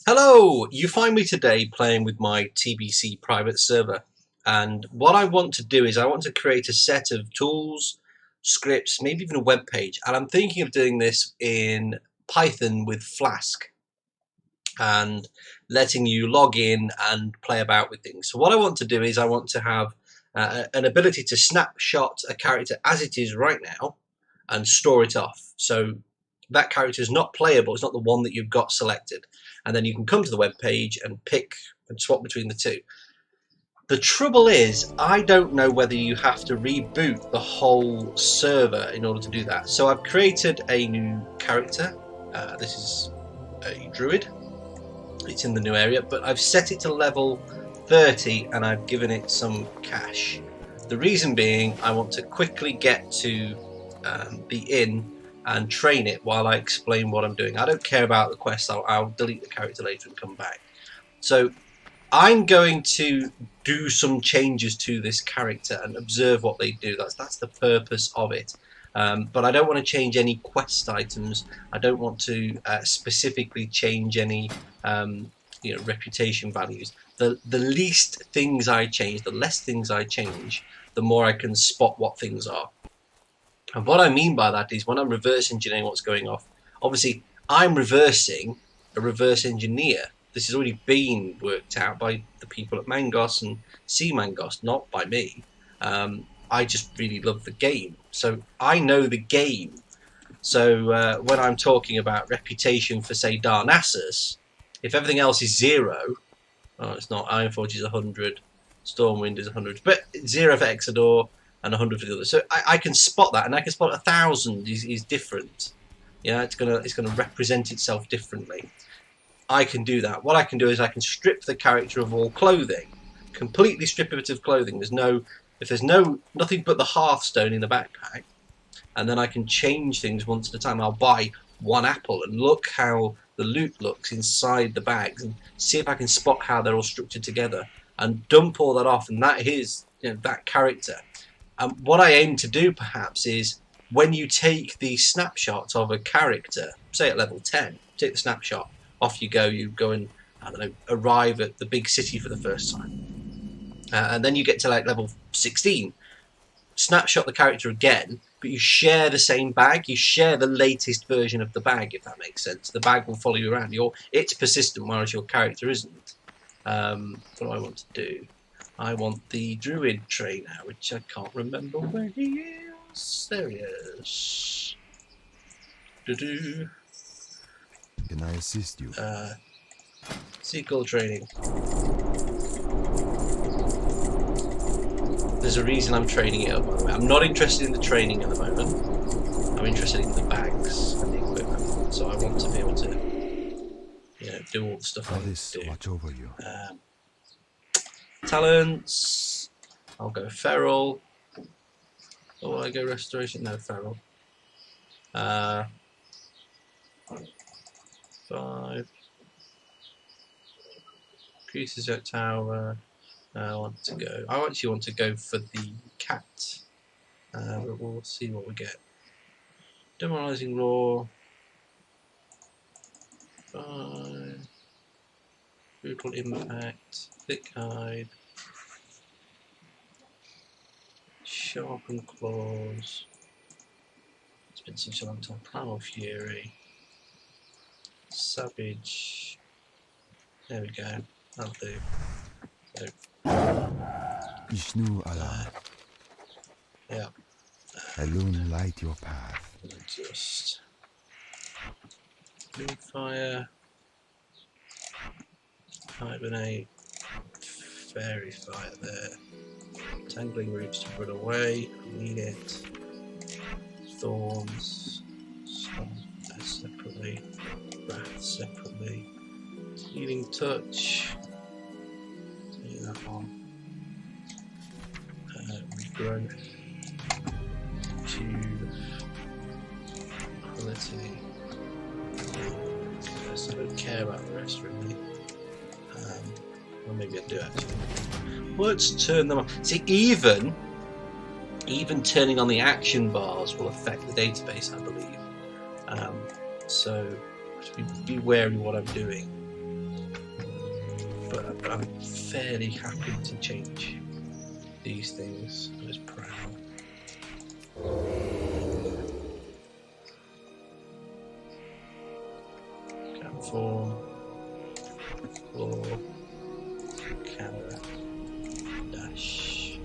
Hello! You find me today playing with my TBC private server, and what I want to do is I want to create a set of tools, scripts, maybe even a web page, and I'm thinking of doing this in Python with Flask and letting you log in and play about with things. So what I want to do is I want to have an ability to snapshot a character as it is right now and store it off. So that character is not playable, it's not the one that you've got selected. And then you can come to the web page and pick and swap between the two. The trouble is, I don't know whether you have to reboot the whole server in order to do that. So I've created a new character. This is a druid. It's in the new area, but I've set it to level 30 and I've given it some cash. The reason being, I want to quickly get to be in and train it while I explain what I'm doing. I don't care about the quest. I'll delete the character later and come back. So I'm going to do some changes to this character and observe what they do. That's the purpose of it. But I don't want to change any quest items. I don't want to specifically change any reputation values. The least things I change, the less things I change, the more I can spot what things are. And what I mean by that is when I'm reverse engineering what's going off, obviously I'm reversing a reverse engineer. This has already been worked out by the people at Mangos and C Mangos, not by me. I just really love the game. So I know the game. So when I'm talking about reputation for, say, Darnassus, if everything else is 0, it's not, Ironforge is 100, Stormwind is 100, but 0 for Exodore, and 100 for the other. So I can spot that, and I can spot 1,000 is different. Yeah, it's gonna represent itself differently. I can do that. What I can do is I can strip the character of all clothing, completely strip it of clothing. If there's nothing but the Hearthstone in the backpack, and then I can change things once at a time. I'll buy 1 apple and look how the loot looks inside the bags, and see if I can spot how they're all structured together, and dump all that off, and that is that character. What I aim to do perhaps is when you take the snapshot of a character, say at level 10, take the snapshot, off you go and, I don't know, arrive at the big city for the first time. And then you get to like level 16, snapshot the character again, but you share the same bag, you share the latest version of the bag, if that makes sense. The bag will follow you around. It's persistent, whereas your character isn't. What do I want to do? I want the druid trainer, which I can't remember where he is. There he is. Can I assist you? Sequel training. There's a reason I'm training it up, by the way. I'm not interested in the training at the moment. I'm interested in the bags and the equipment. So I want to be able to, do all the stuff I need to do. Watch over you. Talents. I'll go feral. Or I go restoration. No, feral. 5. Increases at tower. I actually want to go for the cat. But we'll see what we get. Demoralizing roar. 5. Brutal impact. Thick hide. Sharpened claws. It's been such a long time. Primal fury. Savage. There we go. That'll do. So, Ishnu Allah. yeah. Alone light your path. Just Moonfire. Hibernate. Fairy fire there. Tangling roots to run away. Need it. Thorns. Separately. Wrath separately. Healing touch. Do that one. Regrowth. Tube. Quality. So I don't care about the rest really. Well, maybe I do actually. Let's turn them on. See, even turning on the action bars will affect the database, I believe. So be wary of what I'm doing. but I'm fairly happy to change these things. There's proud. Form, floor, camera, dash,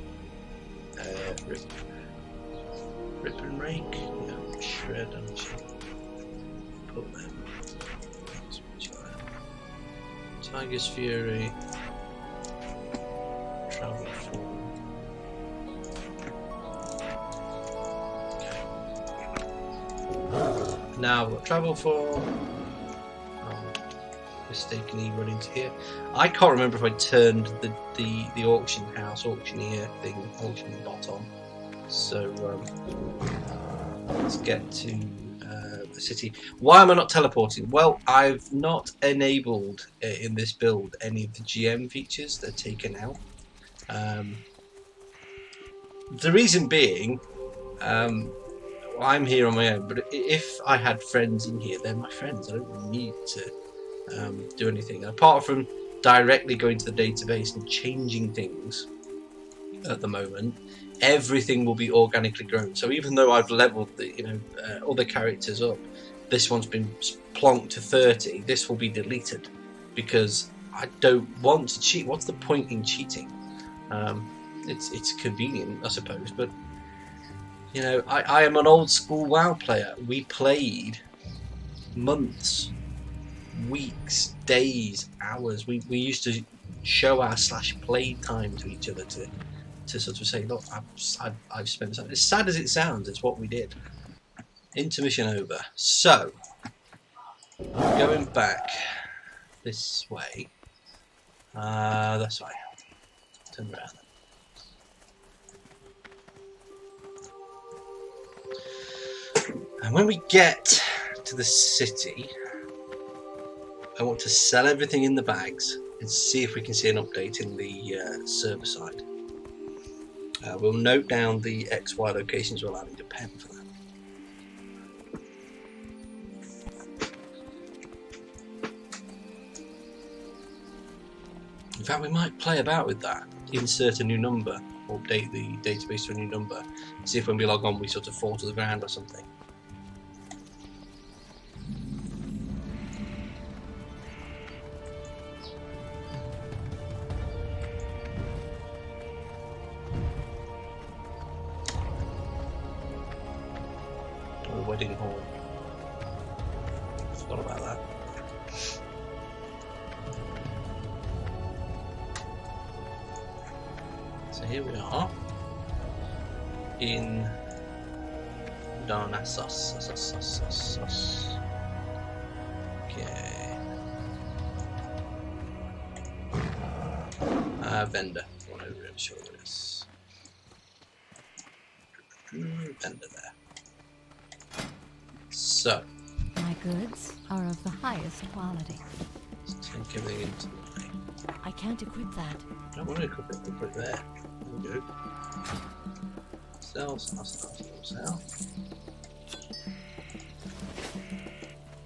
rip and rake, yeah, shred and put them. Tiger's Fury, travel form. Okay. Now we've got travel form. Mistakenly run into here. I can't remember if I turned the auction house, auctioneer thing, auction bot on. So let's get to the city. Why am I not teleporting? Well, I've not enabled in this build any of the GM features. They're taken out. The reason being, I'm here on my own, but if I had friends in here, they're my friends. I don't really need to do anything apart from directly going to the database and changing things. At the moment, everything will be organically grown. So even though I've leveled the other characters up, this one's been plonked to 30. This will be deleted because I don't want to cheat. What's the point in cheating? It's convenient, I suppose, but you know, I am an old school WoW player. We played months, weeks, days, hours. We used to show our /play time to each other to sort of say, look, I've spent time. As sad as it sounds, it's what we did. Intermission over. So going back this way. This way. Turn around. And when we get to the city, I want to sell everything in the bags and see if we can see an update in the server side. We'll note down the XY locations. We'll add a pen for that. In fact, we might play about with that. Insert a new number, update the database to a new number. See if when we log on we sort of fall to the ground or something. Wedding hall. Forgot about that. So here we are in Darnassus. Okay. Vendor. Whatever I'm sure it is. Vendor there. So, my goods are of the highest quality. Let's take everything into the I can't equip that. I don't want to equip it, we'll put it there. There we go. Sell.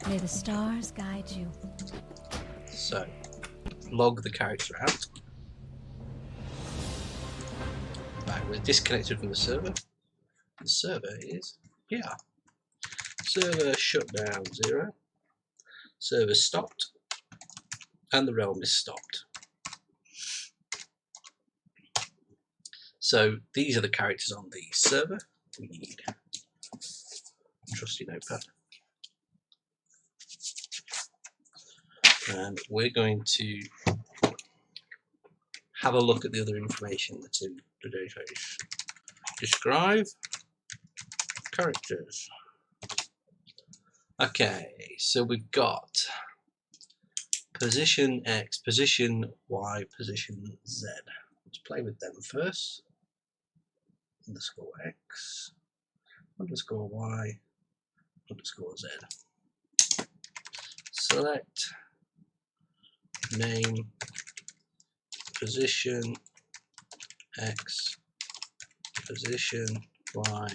May the stars guide you. So, log the character out. Right, we're disconnected from the server. The server is here. Server shutdown 0. Server stopped. And the realm is stopped. So these are the characters on the server. We need a trusty notepad. And we're going to have a look at the other information that's in the database. Describe characters. Okay, so we've got position X, position Y, position Z. Let's play with them first. Underscore X, underscore Y, underscore Z. Select name, position X, position Y,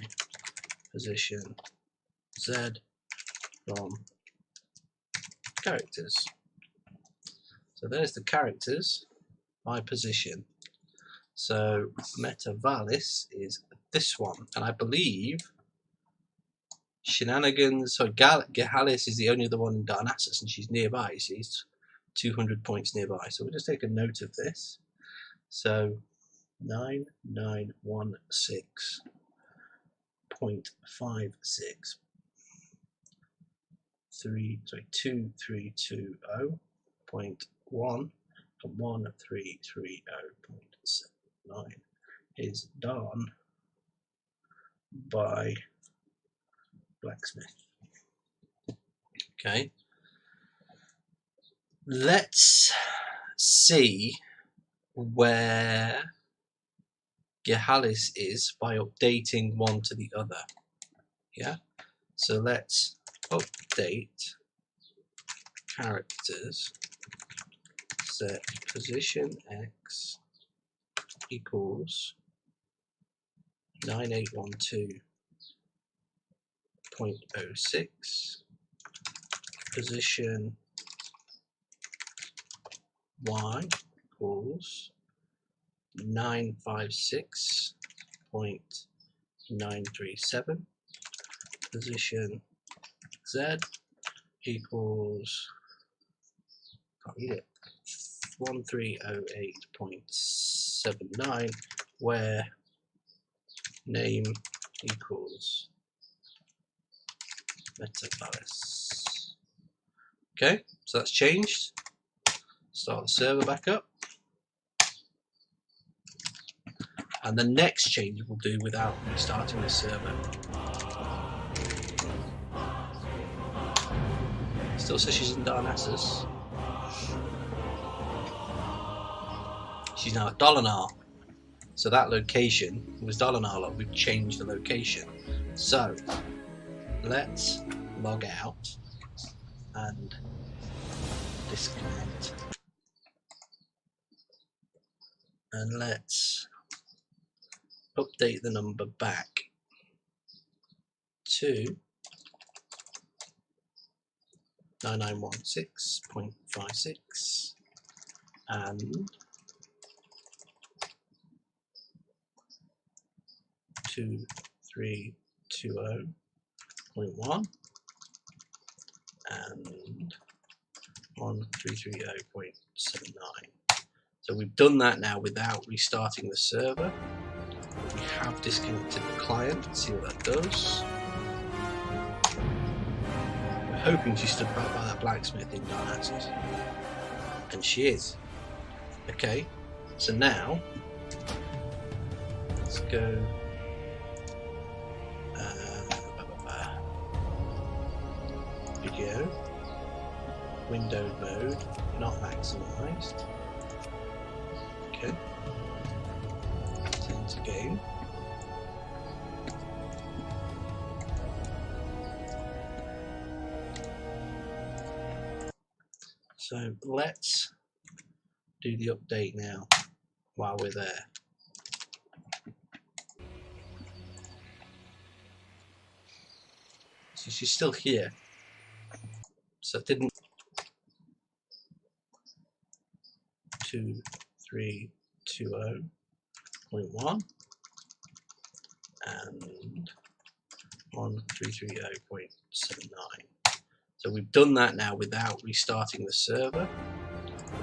position Z from characters. So there's the characters by position. So Metavalis is this one, and I believe Shenanigans. So Gehalis is the only other one in Darnassus, and she's nearby. She's 200 points nearby. So we'll just take a note of this. So 9916.56 2320.1 and 1330.79 is done by blacksmith. Okay, let's see where Gehalis is by updating one to the other. Yeah, so let's update characters, set position x equals 9812.06, position y equals 956.937, position z equals, can't read it, 1308.79, where name equals Metavalis. Okay, so that's changed. Start the server back up. And the next change we'll do without restarting the server. Still says she's in Darnassus. She's now at Dolinar. So that location was Dolinar. We've changed the location. So let's log out and disconnect. And let's update the number back to 9916.56 and 2320.1 and 1330.79. So we've done that now without restarting the server. We have disconnected the client. Let's see what that does. We're hoping she stood back by that blacksmith in Darnassus. And she is. Okay, so now let's go video, windowed mode, not maximized. Okay, turn to game. So let's do the update now while we're there. So she's still here. So it didn't 2320.1 and 1330.79. So we've done that now without restarting the server.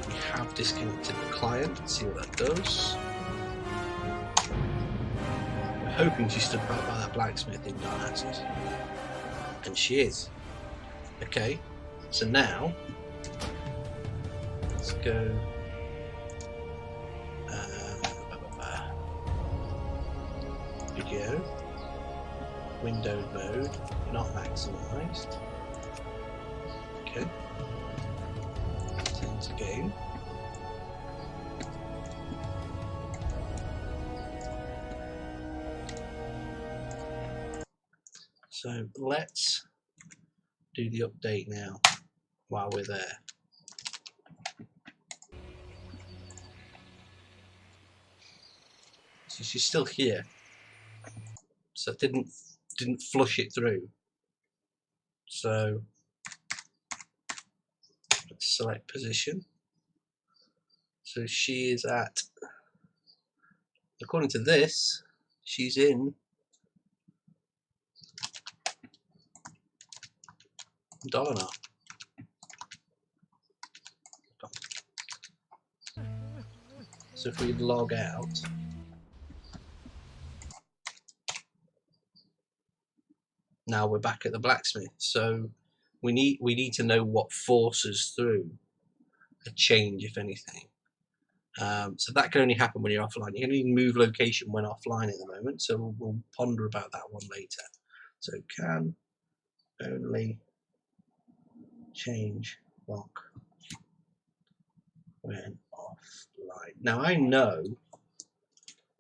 We have disconnected the client. Let's see what that does. We're hoping she stood back by that blacksmith in Darnassus. And she is. Okay, so now let's go video, windowed mode, not maximized. Okay, turn to game. So let's do the update now while we're there. So she's still here. So it didn't flush it through. So let's select position So she is at, according to this, she's in Donna. So if we log out, now we're back at the blacksmith. So we need to know what forces through a change, if anything. So that can only happen when you're offline. You can only move location when offline at the moment. So we'll ponder about that one later. So can only change lock when offline. Now I know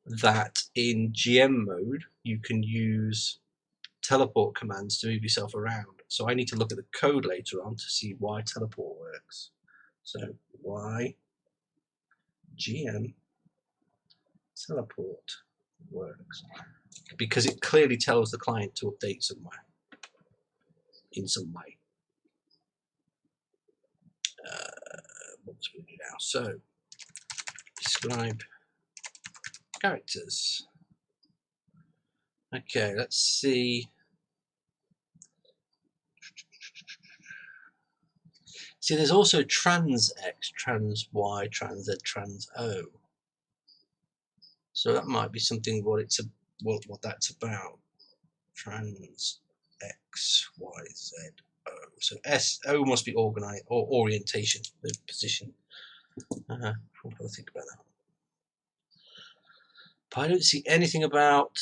that in GM mode you can use teleport commands to move yourself around. So I need to look at the code later on to see why teleport works. So why GM teleport works, because it clearly tells the client to update somewhere in some way. What's we do now? So describe characters. Okay, let's see. See, there's also trans X, trans Y, trans Z, trans O. So that might be something what that's about. Trans X, Y, Z, O. So O must be organized or orientation, the position. What do I think about that? But I don't see anything about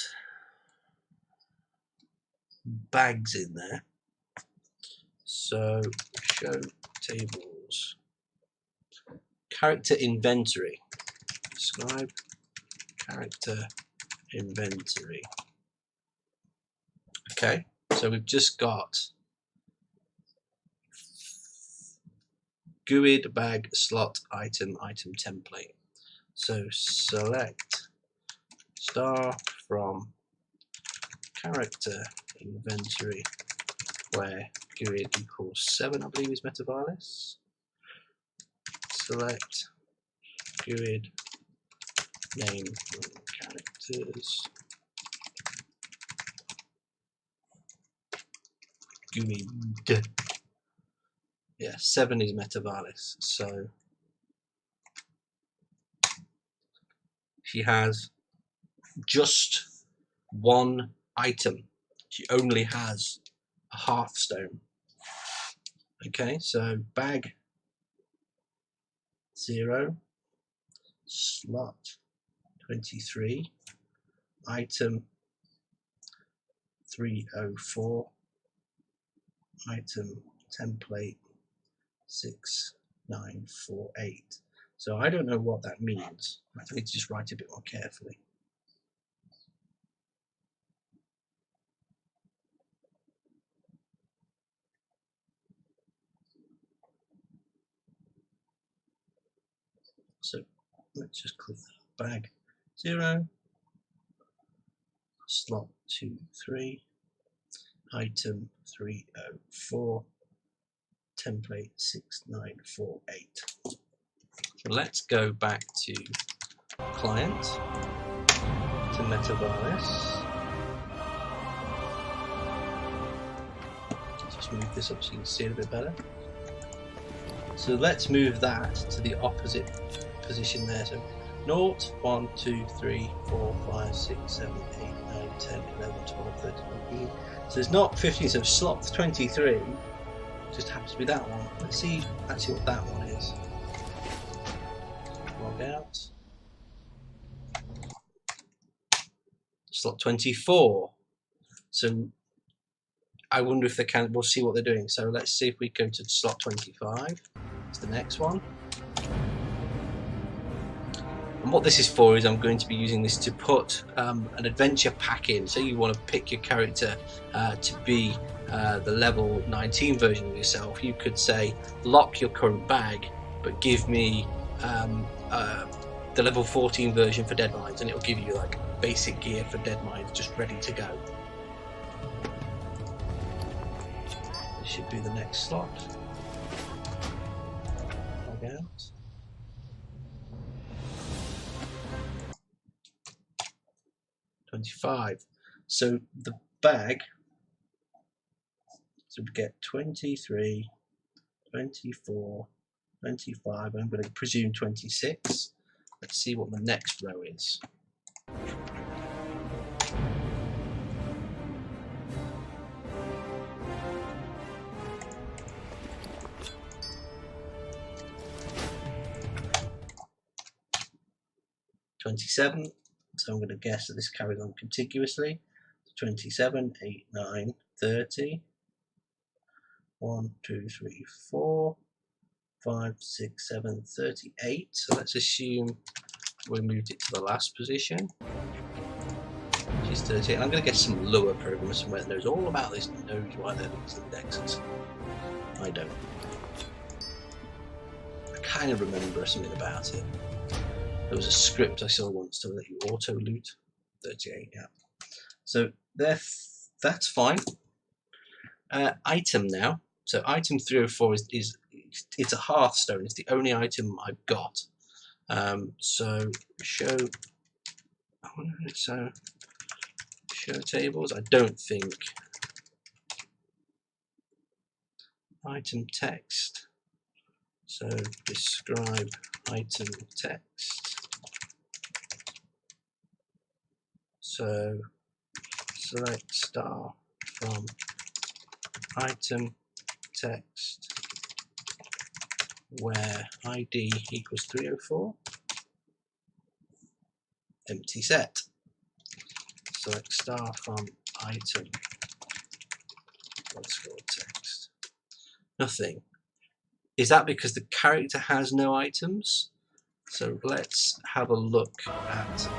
bags in there. So show tables. Character inventory. Describe character inventory. Okay, so we've just got GUID bag slot item template. So select star from character inventory where GUID equals 7, I believe is metavirus. Select GUID name characters. GUID. Yeah, 7 is metavirus. So she has just one item. She only has a hearthstone. Okay, so bag 0, slot 23, item 304, item template 6948. So I don't know what that means. I need to just write a bit more carefully. So let's just click bag 0, slot 23, item 304, template 6948. So let's go back to client, to metavirus. Just move this up so you can see it a bit better. So let's move that to the opposite position there. So 0, 1, 2, 3, 4, 5, 6, 7, 8, 9, 10, 11, 12, 13, 14. So it's not 15, so slot 23 just happens to be that one. Let's see actually what that one is. Log out. Slot 24. So I wonder if they can, we'll see what they're doing. So let's see if we go to slot 25. It's the next one. And what this is for is I'm going to be using this to put an adventure pack in. So you want to pick your character to be the level 19 version of yourself. You could say lock your current bag, but give me the level 14 version for Deadmines, and it'll give you like basic gear for Deadmines just ready to go. This should be the next slot. Log out. 25. So the bag, so we get 23, 24, 25. I'm going to presume 26. Let's see what the next row is. $27. So I'm going to guess that this carries on contiguously. 27, 8, 9, 30. 1, 2, 3, 4, 5, 6, 7, 38. So let's assume we moved it to the last position. She's 38. I'm going to get some Lua programmer somewhere that knows all about this and knows why they're these indexes. I don't. I kind of remember something about it. There was a script I saw once to let you auto loot. 38, yeah. So that's fine. Item now. So item 304 is it's a Hearthstone. It's the only item I've got. So show tables. I don't think item text. So describe item text. So select star from item text where ID equals 304. Empty set. Select star from item underscore text. Nothing. Is that because the character has no items? So let's have a look at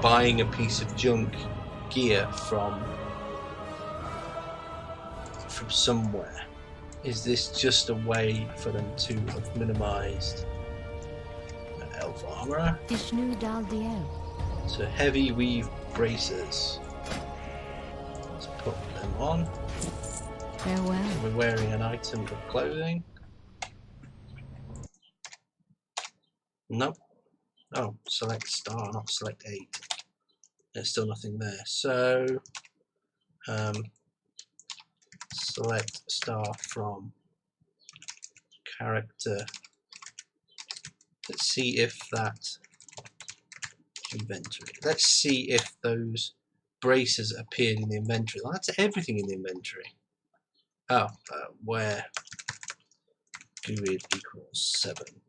buying a piece of junk gear from somewhere. Is this just a way for them to have minimized elf armor? Ishnu Dal Diel. So heavy weave bracers. Let's put them on. Farewell. We're wearing an item of clothing. Nope. Oh, select star, not select 8. There's still nothing there. So select star from character. Let's see if that inventory. Let's see if those braces appeared in the inventory. Well, that's everything in the inventory. Oh, where GUID equals 7.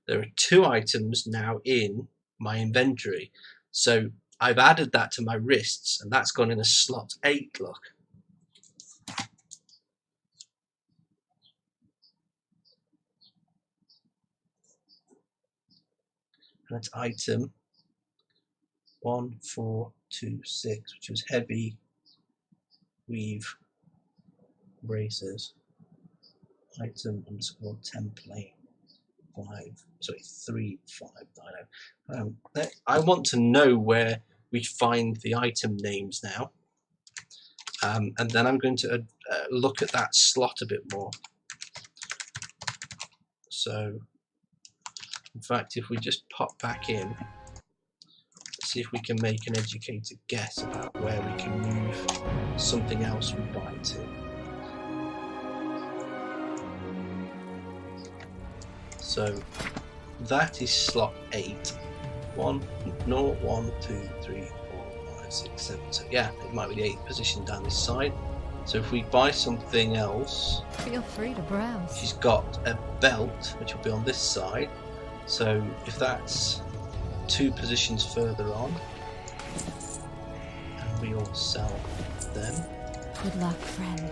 There are 2 items now in my inventory. So I've added that to my wrists, and that's gone in a slot 8, look. And that's item 1426, which was heavy weave bracers. Item underscore template 3590. I want to know where we find the item names now, and then I'm going to look at that slot a bit more. So in fact, if we just pop back in, see if we can make an educated guess about where we can move something else we buy to. So that is slot 8. 1, 0, 1, 2, 3, 4, 5, 6, 7. So yeah, it might be the 8th position down this side. So if we buy something else, Feel free to browse. she's got a belt which will be on this side. So if that's 2 positions further on, and we all sell them. Good luck, friend.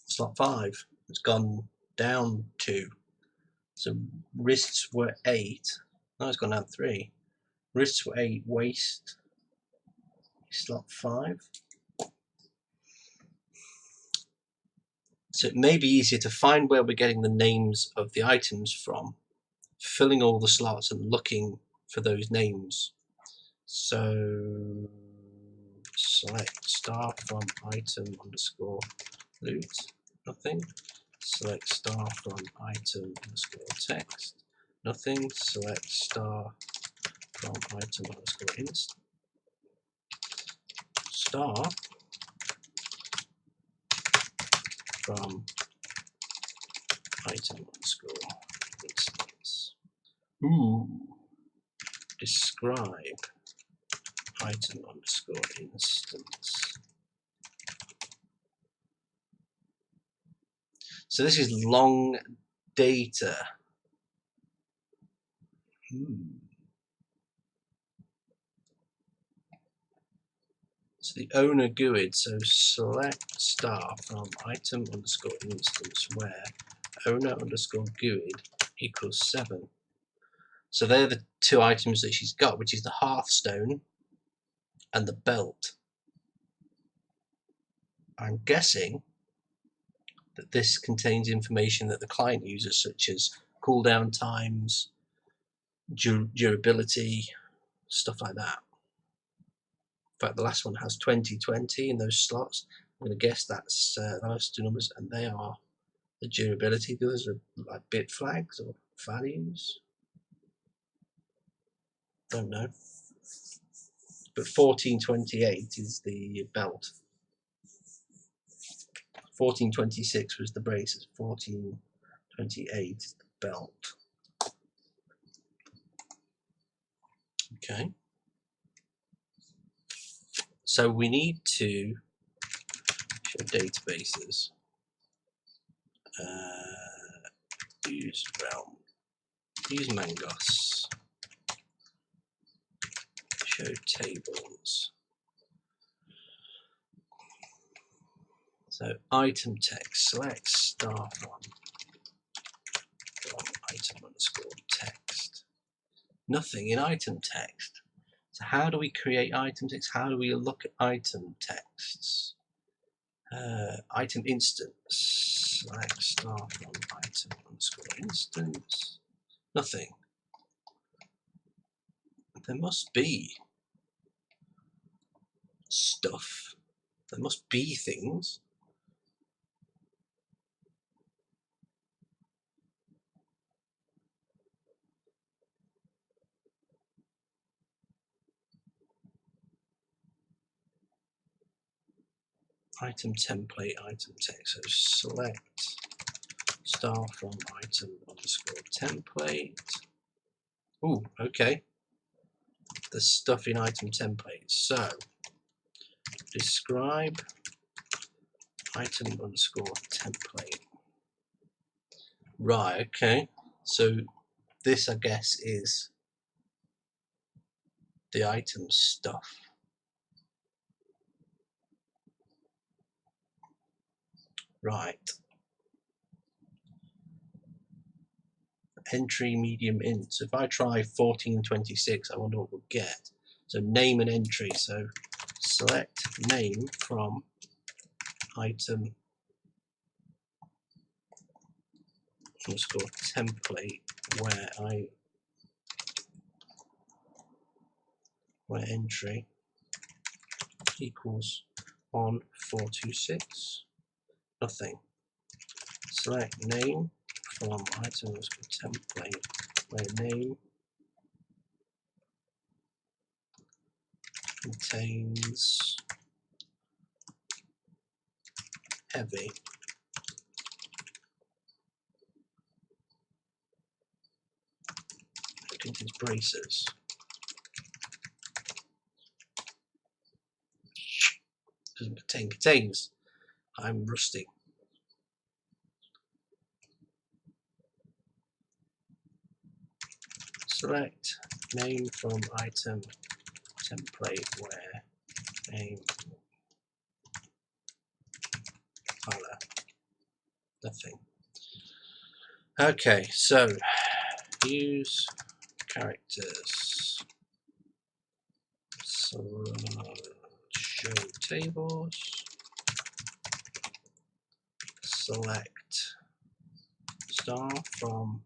Slot 5. It's gone down 2. So wrists were 8. No, it's gone down 3. Wrists were 8. Waist. Slot 5. So it may be easier to find where we're getting the names of the items from, filling all the slots and looking for those names. So select star from item underscore loot. Nothing. select star from item underscore text, nothing, select star from item underscore inst, star from item underscore instance. Ooh. Describe item underscore instance. So this is long data. So the owner GUID, so select star from item underscore instance where owner underscore GUID equals 7. So they're the two items that she's got, which is the hearthstone and the belt. I'm guessing that this contains information that the client uses, such as cooldown times, durability, stuff like that. In fact, the last one has 2020 in those slots. I'm going to guess that's those two numbers, and they are the durability. The others are like bit flags or values. Don't know. But 1428 is the belt. 1426 was the braces. 1428 is the belt. Okay. So we need to show databases. Use realm. Use Mangos. Show tables. So item text. Select star from item underscore text. Nothing in item text. So how do we create item text? How do we look at item texts? Item instance. Select star from item underscore instance. Nothing. There must be stuff. There must be things. Item template, item text. So select star from item underscore template. Ooh, okay. There's stuff in item template. So describe item underscore template. Right, okay. So this, I guess, is the item stuff. Right. Entry medium int. So if I try 1426, I wonder what we'll get. So name an entry. So select name from item underscore template where entry equals on 426. Nothing. Select name from item underscore template where name contains heavy. It contains braces. Doesn't contain contains. I'm rusty. Select name from item template where name color. Nothing. Okay, so use characters. So show tables. Select star from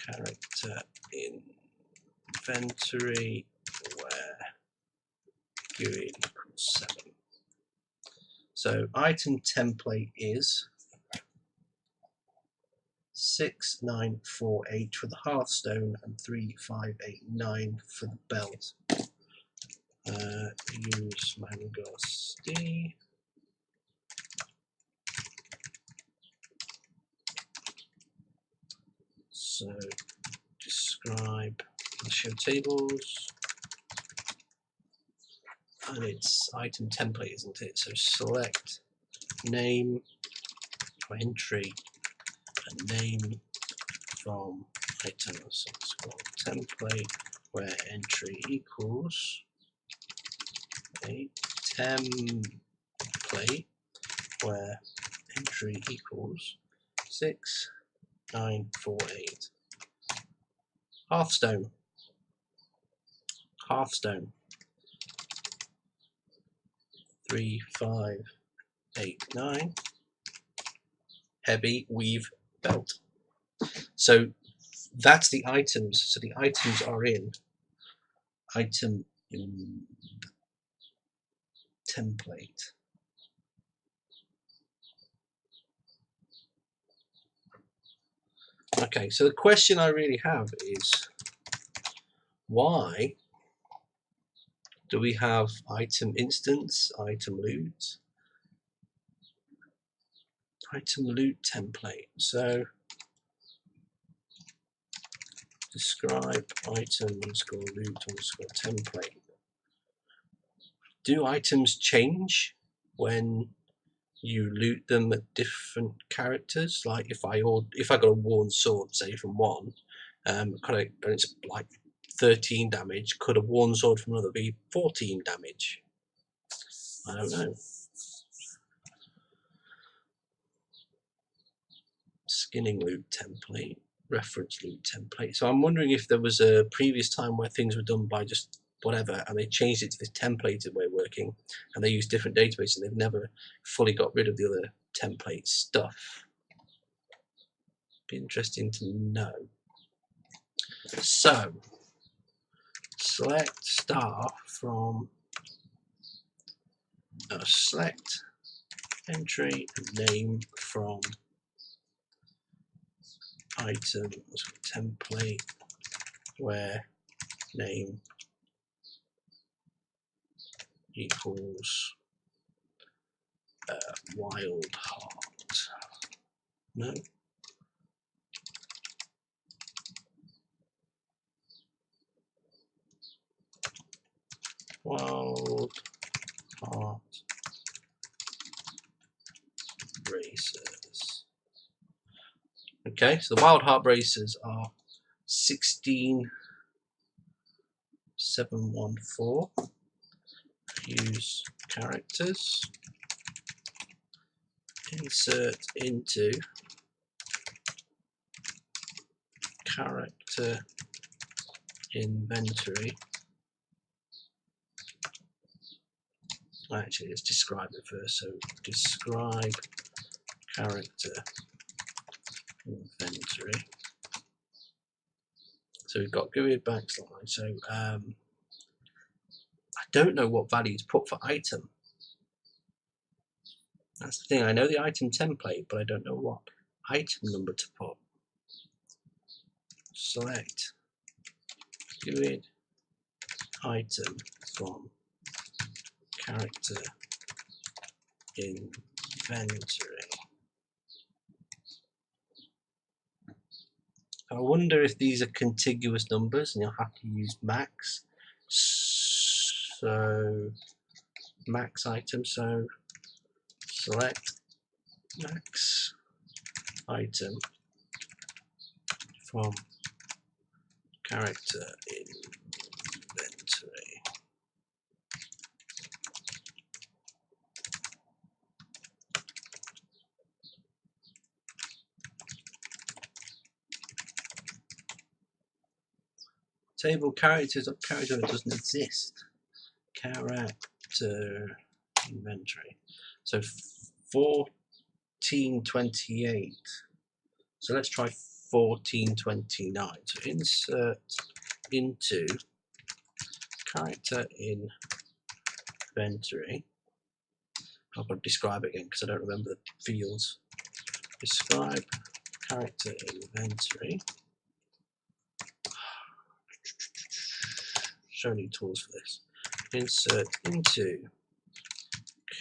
character inventory where GUID equals 7. So item template is 6948 for the hearthstone and 3589 for the belt. Use mangosty. So describe the show tables, and it's item template, isn't it? So select name for entry and name from items. So it's called template where entry equals a template where entry equals 6948. Hearthstone. Hearthstone. 3589. Heavy weave belt. So that's the items. So the items are in item in template. Okay, so the question I really have is, why do we have item instance, item loot template? So describe item underscore loot underscore template. Do items change when you loot them at different characters? Like if I got a worn sword, say from one, and it's like 13 damage, could a worn sword from another be 14 damage? I don't know. Skinning loot template, reference loot template. So I'm wondering if there was a previous time where things were done by just whatever, and they changed it to this templated way of working, and they use different databases, and they've never fully got rid of the other template stuff. Be interesting to know. So select star from select entry and name from item template where name equals wild heart. No. Wild heart bracers. Okay, so the wild heart bracers are 16714. Use characters. Insert into character inventory. Actually, let's describe it first. So describe character inventory. So we've got GUI backslash. So I don't know what values put for item. That's the thing. I know the item template, but I don't know what item number to put. Select GUI item from character inventory. I wonder if these are contiguous numbers and you'll have to use max. So max item, so select max item from character inventory. Table characters of character that doesn't exist. Character inventory. So 1428. So let's try 1429. So insert into character inventory. I've got to describe it again because I don't remember the fields. Describe character inventory. Show me tools for this. Insert into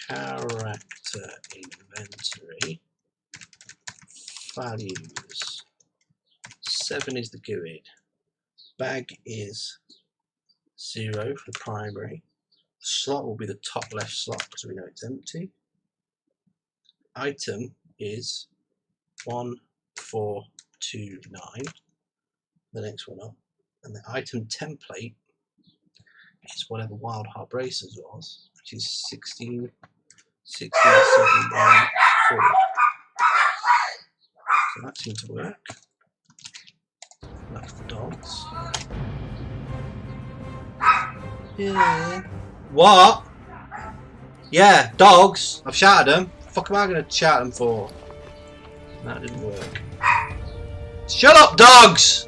character inventory. Values. 7 is the GUID. Bag is 0 for the primary. Slot will be the top left slot because we know it's empty. Item is 1429. The next one up. And the item template is whatever Wild Heart Bracers was, which is 16714. So that seemed to work. That's the dogs. Yeah. What? Yeah, dogs. I've shouted them. The fuck am I going to shout them for? That didn't work. Shut up, dogs!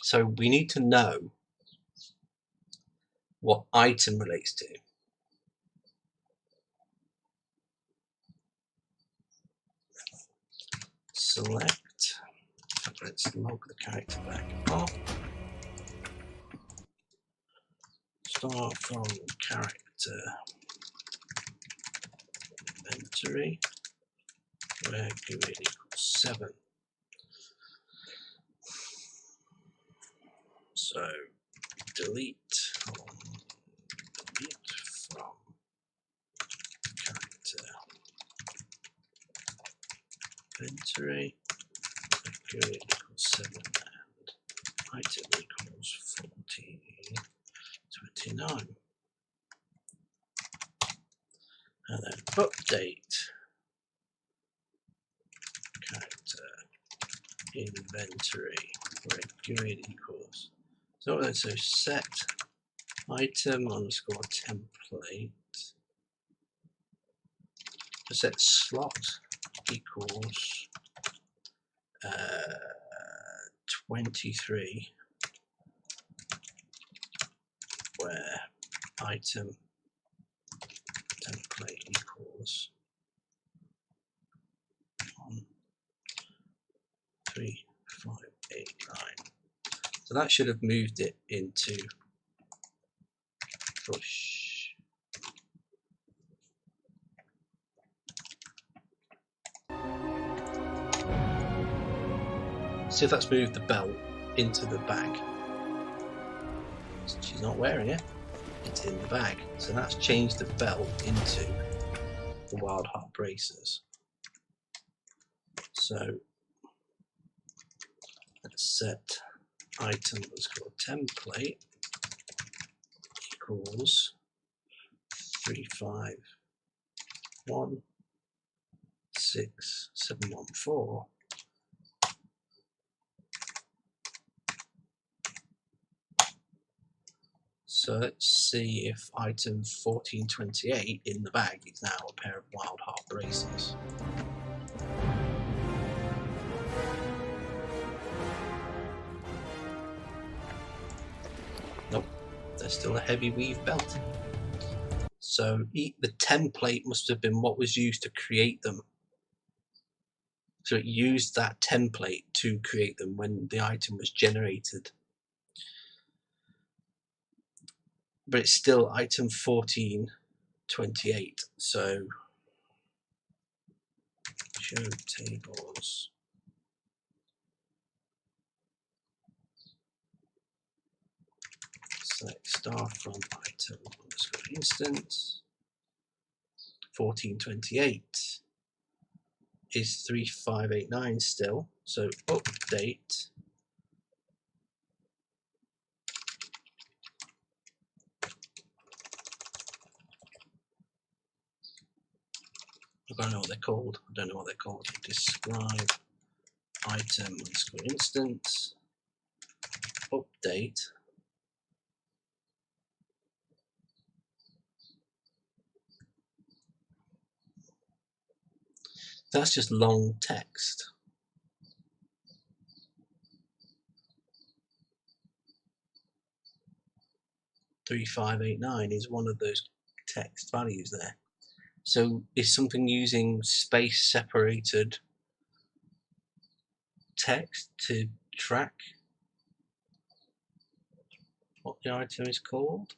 So we need to know what item relates to. Select. Let's log the character back off. Start from character inventory where GUID equals 7. So delete from character inventory where GUID equals 7 and item equals 1429. And then update character inventory where GUID equals. So set item underscore template. So set slot equals 23 where item template equals 1 3 5 8 9. So that should have moved it into push. See if that's moved the belt into the bag. She's not wearing it. It's in the bag. So that's changed the belt into the Wild Heart Bracers. So let's set item underscore template equals 35167114. So let's see if item 1428 in the bag is now a pair of Wild Heart Bracers. Nope, there's still a heavy weave belt. So the template must have been what was used to create them. So it used that template to create them when the item was generated. But it's still item 1428. So show tables. Select star from item underscore instance. 1428 is 3589 still. So update I don't know what they're called. I don't know what they're called. Describe item underscore instance. Update. That's just long text. "3589" is one of those text values there. So is something using space separated text to track what the item is called?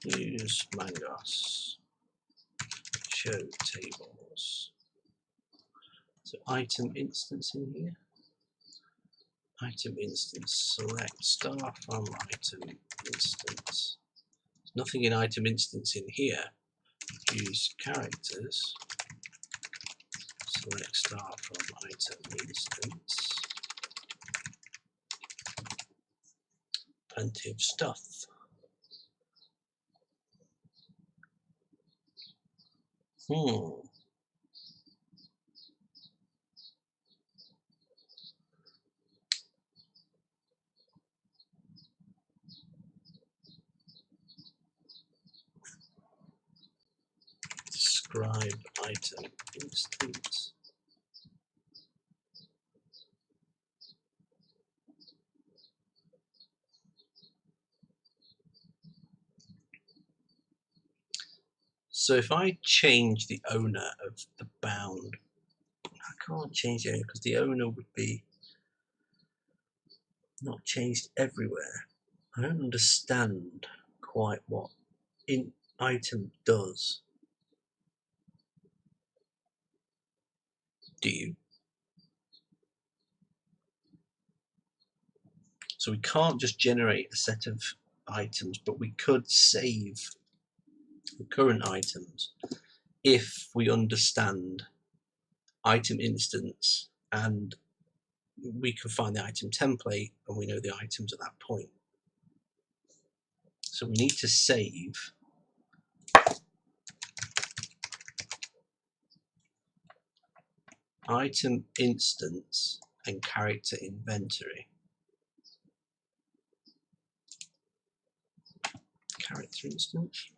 Use Mangos. Show tables. So item instance in here. Item instance. Select star from item instance. There's nothing in item instance in here. Use characters. Select star from item instance. Plenty of stuff. Describe item instance. So if I change the owner of the bound, I can't change the owner because the owner would be not changed everywhere. I don't understand quite what item does. Do you? So we can't just generate a set of items, but we could save the current items if we understand item instance and we can find the item template and we know the items at that point. So we need to save item instance and character inventory. Character instance.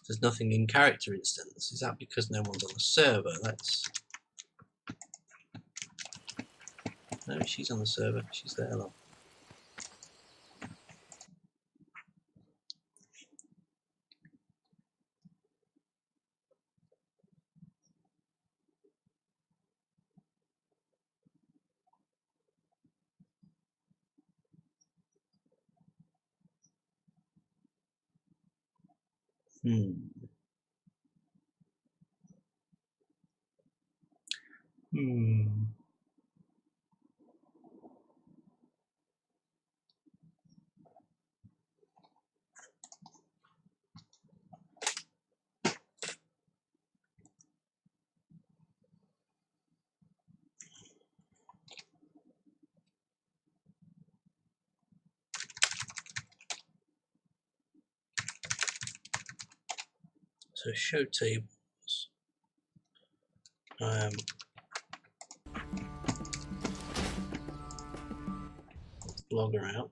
There's nothing in character instance. Is that because no one's on the server? No, she's on the server. She's there. Look. So show tables. Log her out.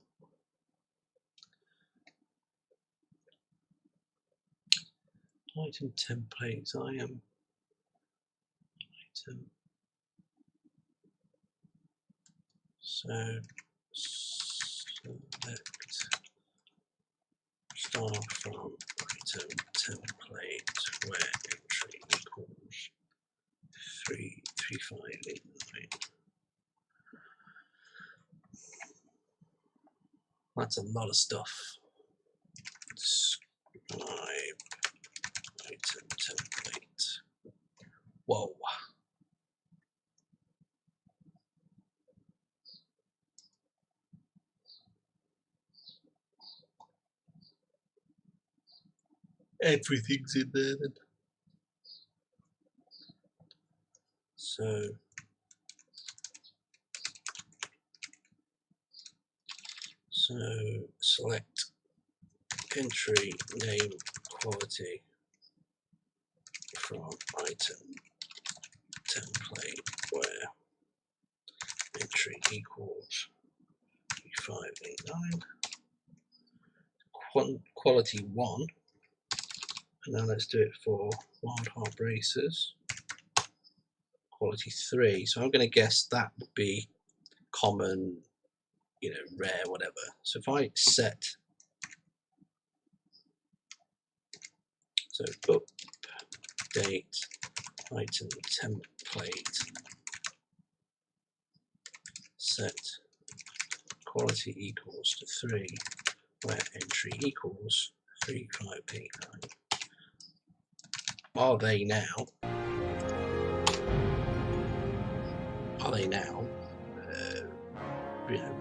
Item templates. Item. So select star from item template where entry equals 3589. That's a lot of stuff. Describe item template. Whoa. Everything's in there then. So So select entry name quality from item template where entry equals 589 quality 1, and now let's do it for Wild Heart Bracers quality 3. So I'm going to guess that would be common, you know, rare, whatever. So if I set, so update item template set quality equals to 3 where entry equals 3589. Are they now you know,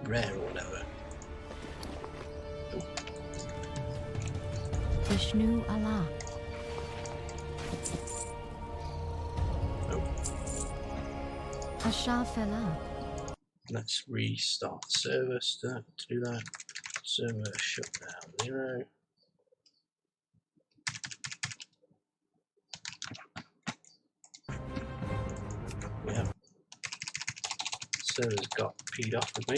rare or whatever? Vishnu Allah. Oh, Ashafela. let's restart the server to do that. Server shutdown 0. Yeah, server's got peed off with me.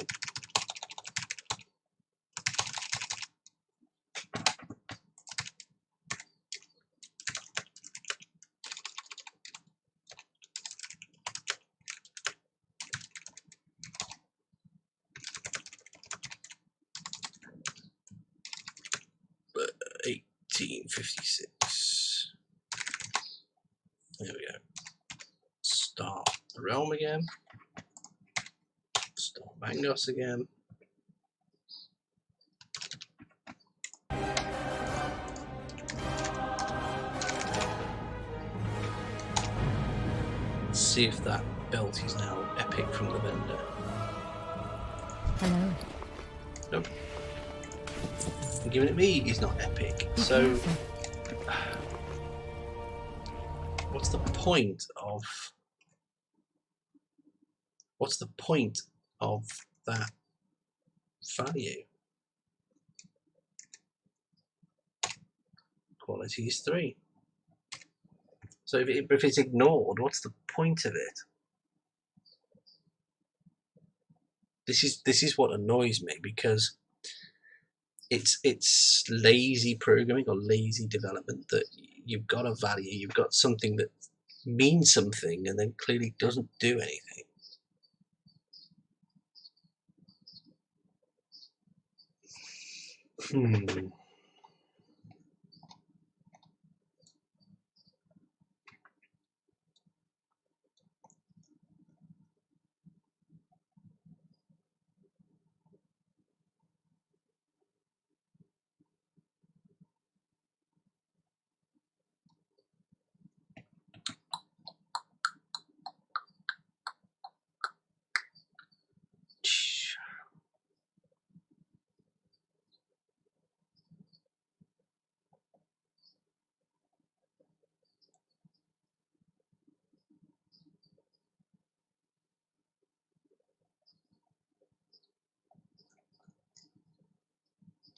But 1856. There we go. Start the realm again. Start Mangos again. Let's see if that belt is now epic from the vendor. Hello. Nope. And giving it me is not epic. Be So careful. what's the point of that value? Quality is 3. So if it's ignored, what's the point of it? This is what annoys me, because it's lazy programming or lazy development, that you've got a value, you've got something that means something, and then clearly doesn't do anything.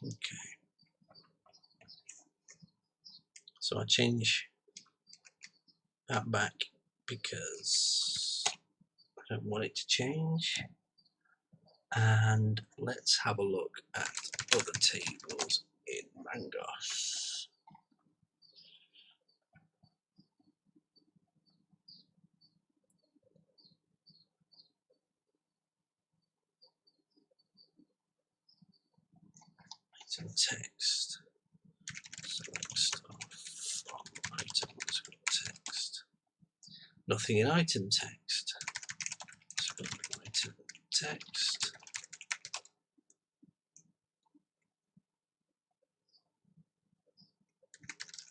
Okay. So I change that back because I don't want it to change. And let's have a look at other tables in Mangos. Item text. Select stuff from items text. Nothing in item text. Select item text.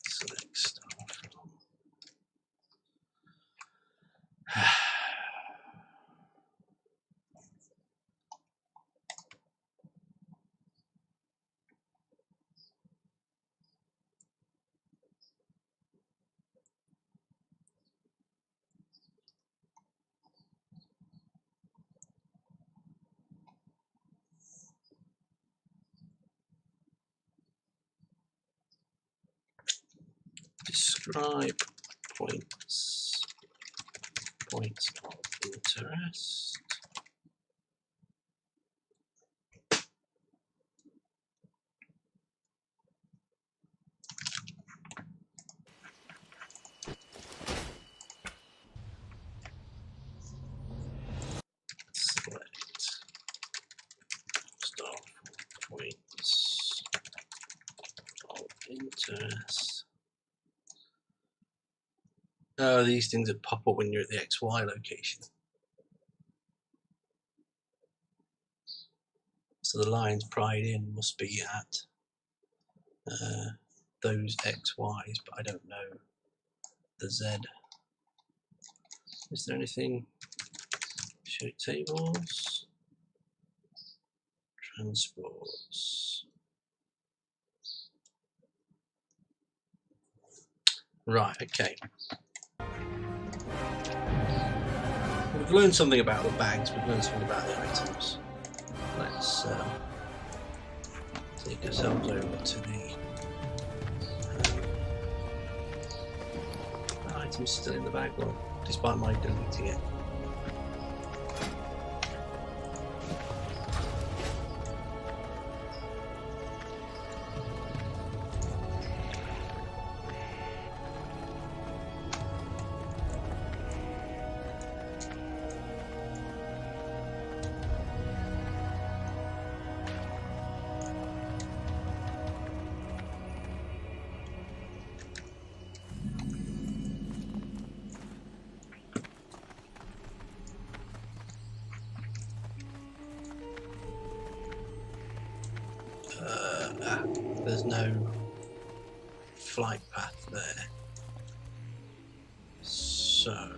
Select stuff from. Describe points of interest. Select start points of interest. Oh, these things that pop up when you're at the XY location. So the lines pried in must be at those XYs, but I don't know the Z. Is there anything? Show tables, transports. Right, okay. We've learned something about the bags, we've learned something about the items. Let's take ourselves over to the item's still in the bag, well, despite my deleting it. There's no flight path there, so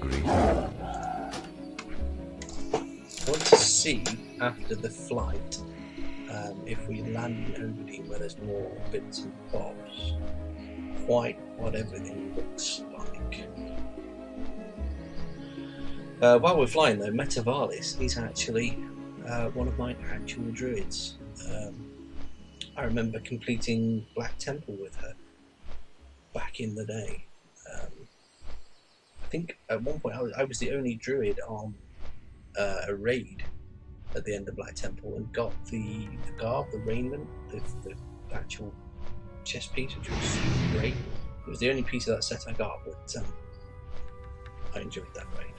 Great. I want to see after the flight if we land in Odin where there's more bits and bobs, quite what everything looks like. While we're flying though, Metavalis is actually one of my actual druids. I remember completing Black Temple with her back in the day. I think at one point I was the only druid on a raid at the end of Black Temple and got the garb, the raiment, the actual chest piece, which was great. It was the only piece of that set I got, but I enjoyed that raid.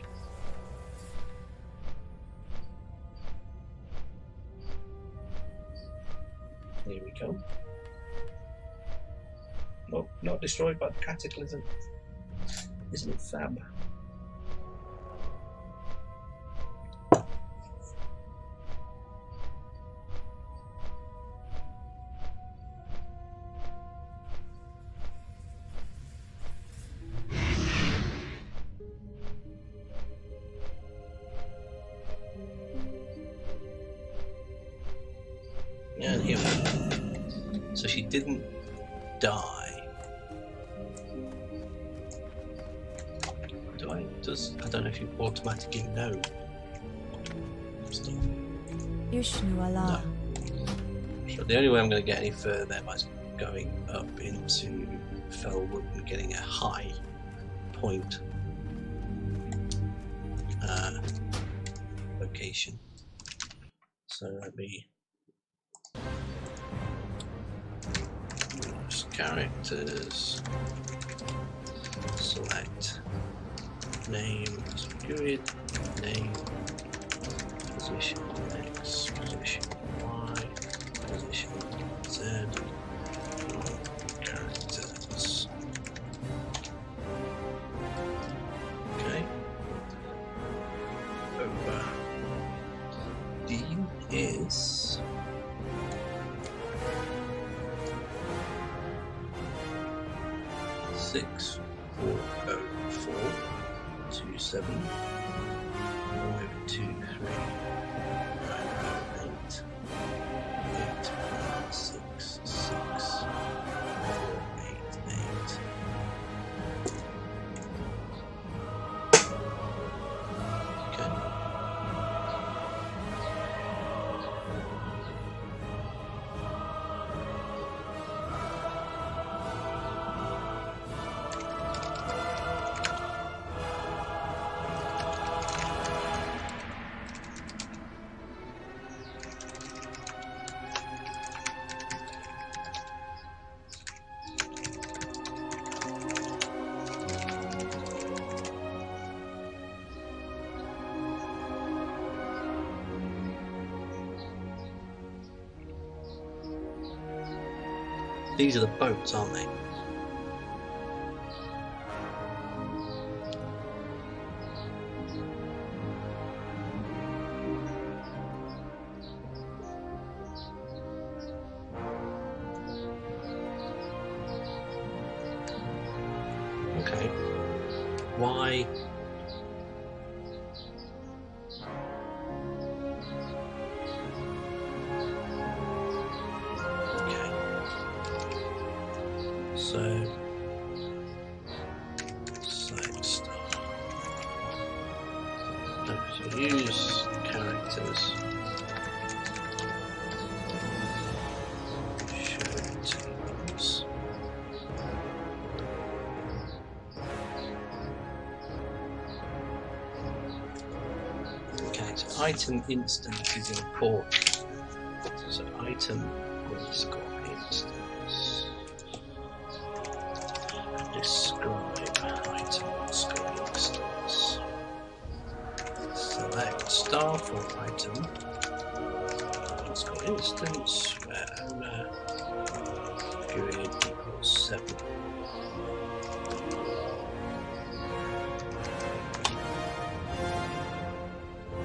Here we go. Nope, not destroyed by the cataclysm. Isn't it fab? And here we go. So she didn't die. I don't know if you automatically know. Stuff. Ishnu Allah. So the only way I'm going to get any further is going up into Felwood and getting a high point location. So let me characters, select name, period, name, position X, position Y, position Z, characters. Okay. Over. D is six 40427 523 908 866 488 These are the boats, aren't they? Okay. Why? Okay. So select stuff. Okay, so use characters. Show tables. Okay, so item instance is important. So item underscore instance. Describe item underscore instance. Select star for item underscore instance where owner period equals 7.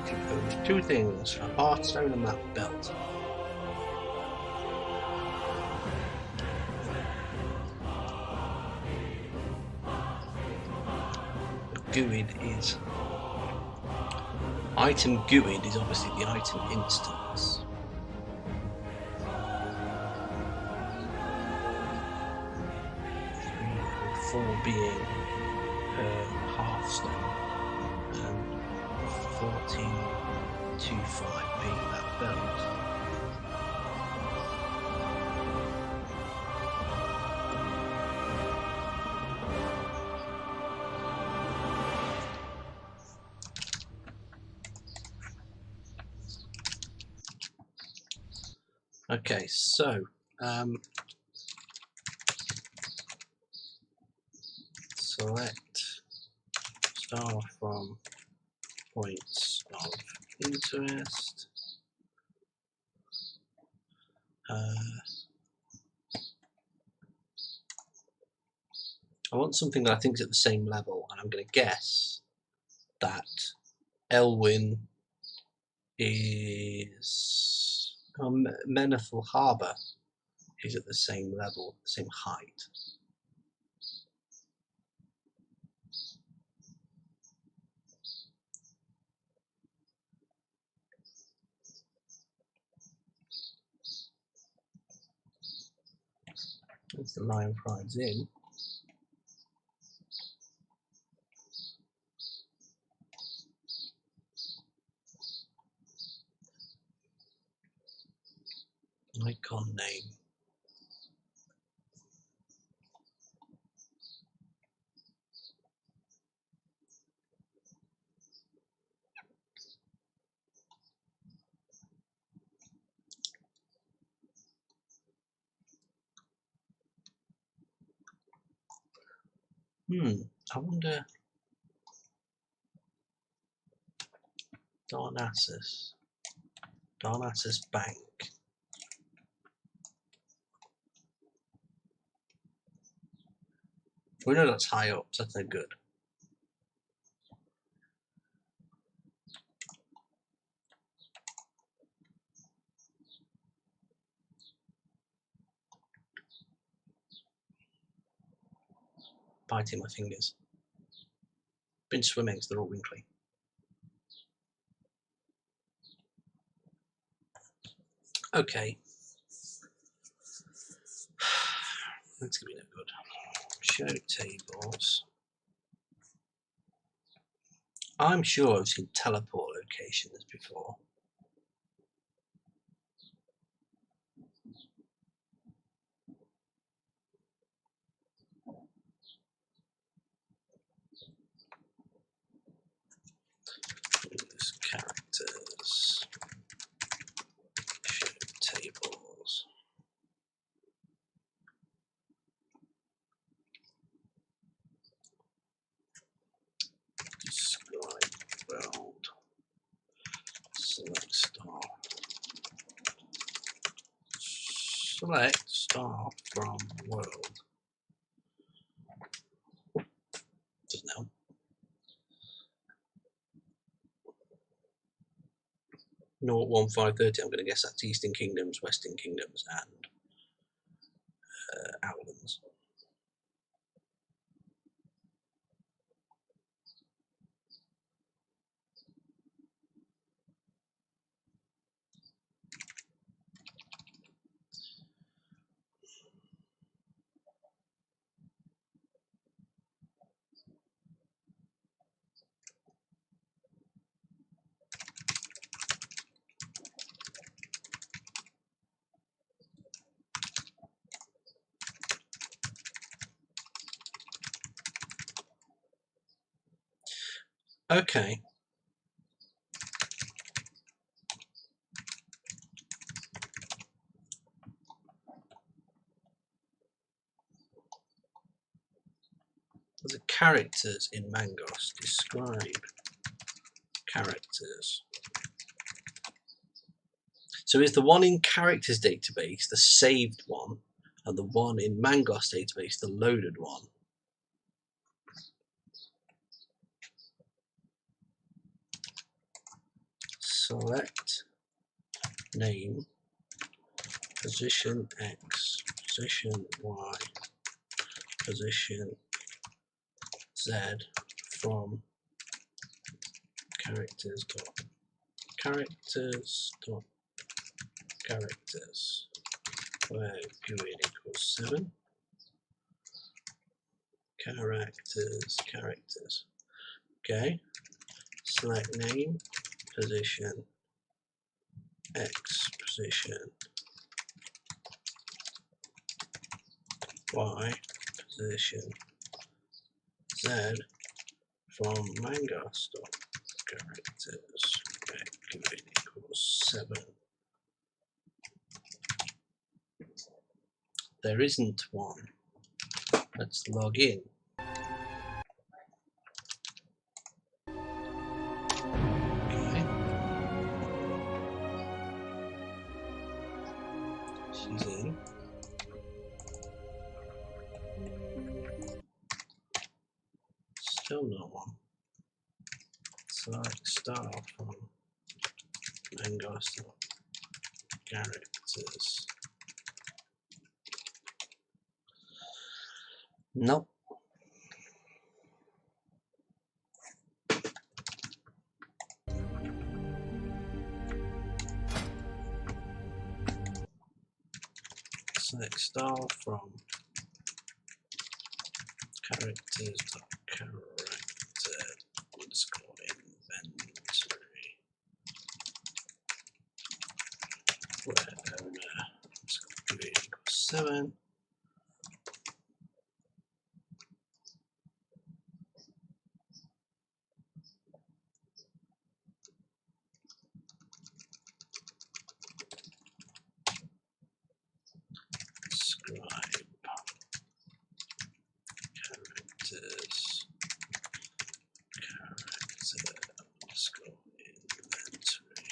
Compose two things, a hearthstone and map belt. GUID is item GUID is obviously the item instance. Four being hearthstone and 14.25 being that belt. Okay, so select star from points of interest. I want something that I think is at the same level, and I'm going to guess that Elwyn is Menethil Harbour is at the same level, same height. That's the Lion Pride's in. Icon name. I wonder. Darnassus Bank. We know that's high up, so that's no good. Biting my fingers. Been swimming, so they're all wrinkly. Okay. That's gonna be no good. Show tables. I'm sure I've seen teleport locations before. Use characters. Show tables. Describe world. Select star. Select star from world. Doesn't help. Naught 1 5 30. I'm going to guess that's Eastern Kingdoms, Western Kingdoms, and Outlands. Okay. The characters in Mangos. Describe characters. So is the one in characters database the saved one, and the one in Mangos database the loaded one? Select name, position X, position Y, position Z from characters dot characters where GUID equals 7. Characters. Okay. Select name, position X, position Y, position Z from Mangos dot characters where GUID equals 7. There isn't one. Let's log in. Okay. She's in. Still not one. Select star from Mangos dot characters. Nope. Select star from characters dot character underscore inventory where owner GUID equals 7. Describe characters character underscore inventory.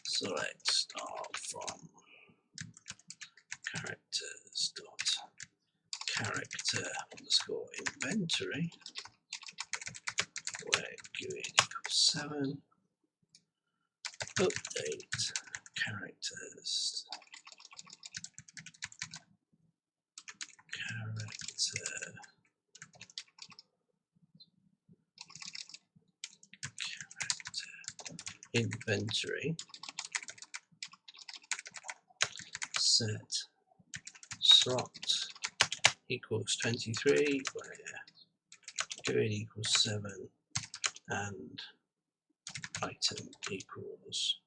Select star from characters dot character underscore inventory where GUID equals 7. Update character inventory set slot equals 23 where GUID equals 7 and item equals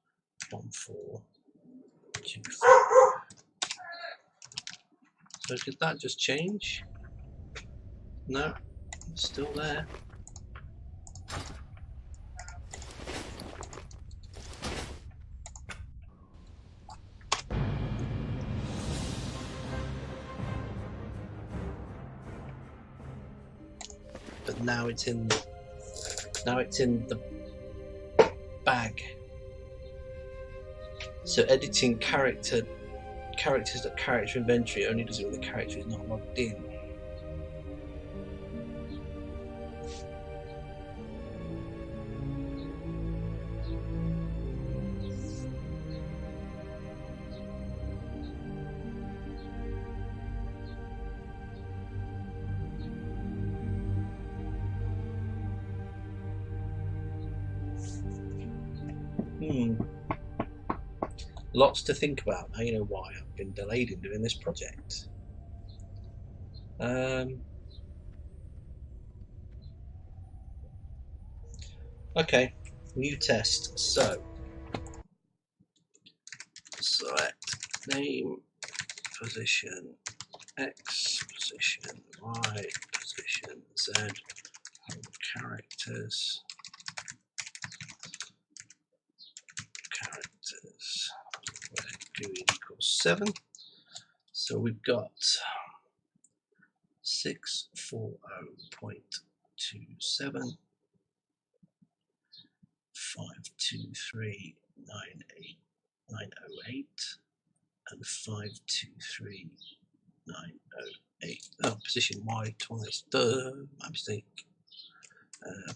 1424. So did that just change? No, it's still there. But now it's in the bag. So editing characters at character inventory only does it when the character is not logged in. Lots to think about. Now you know why I've been delayed in doing this project. Okay, new test. So select name, position, X position, Y position, Z, characters, where GUI equals 7. So we've got 640.27, 523.908, and 523.908. Oh, position Y twice. Duh, my mistake.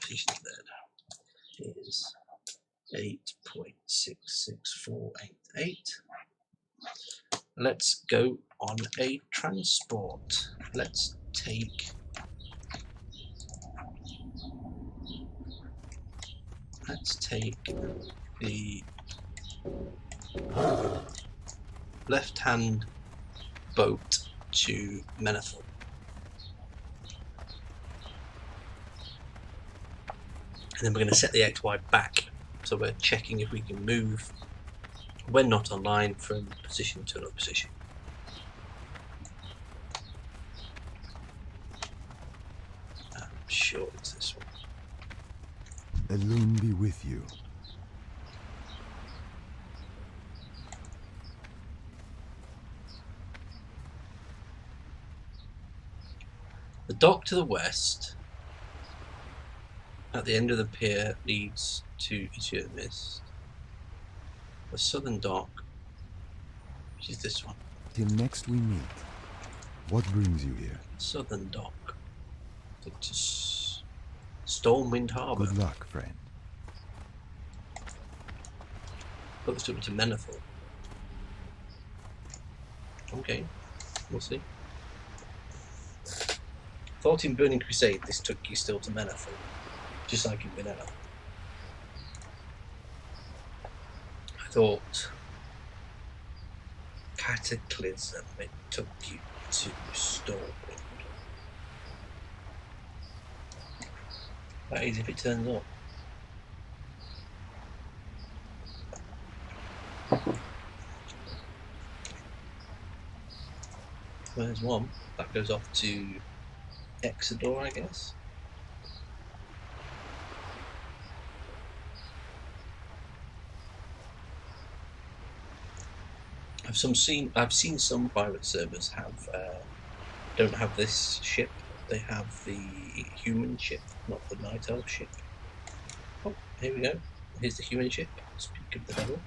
Position Z is 8.66488. Let's go on a transport. Let's take the left-hand boat to Menethil. And then we're going to set the XY back, so we're checking if we can move when not online from position to another position. I'm sure it's this one. Elune be with you. The dock to the west at the end of the pier leads to Eternal Mist. The southern dock, which is this one. Till next we meet. What brings you here? Southern dock to Stormwind Harbour. Good luck, friend. Put this up to Menethil. Okay, we'll see. Thought in Burning Crusade this took you still to Menethil, just like in Vanilla. I thought Cataclysm it took you to Stormwind. That is if it turns up. There's one. That goes off to Exodore, I guess. I've seen some pirate servers have don't have this ship. They have the human ship, not the night elf ship. Oh, here we go. Here's the human ship. Speak of the devil.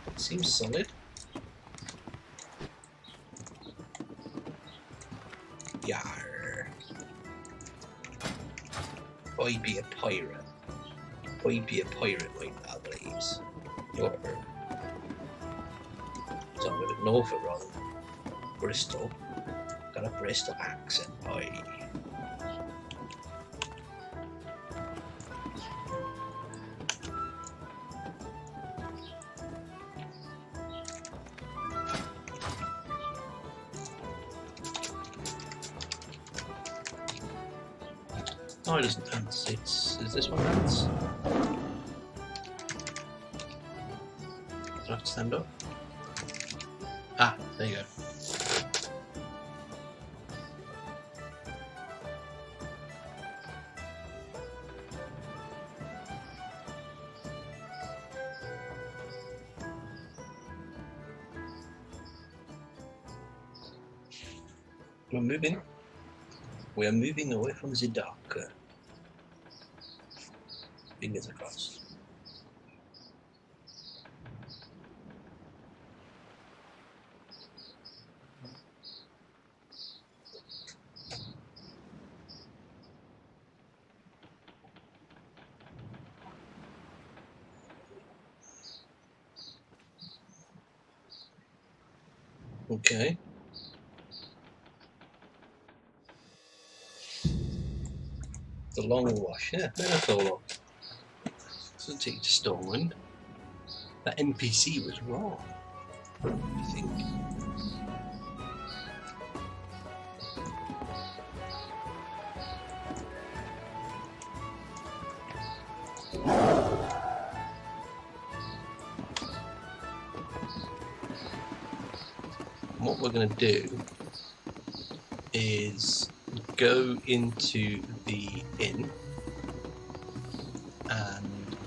It seems solid. Yar. I be a pirate. I be a pirate, my lovelies. You're. So I'm with Norfolk rather than Bristol. Got a Bristol accent, boy. No, it doesn't dance. Is this one dance? Do I have to stand up? Ah, there you go. We're moving. We are moving away from the dark. Fingers across. Okay. The long wash, yeah, that's all long. Doesn't take you to Stormwind. That NPC was wrong, I think. What we're going to do is go into the inn and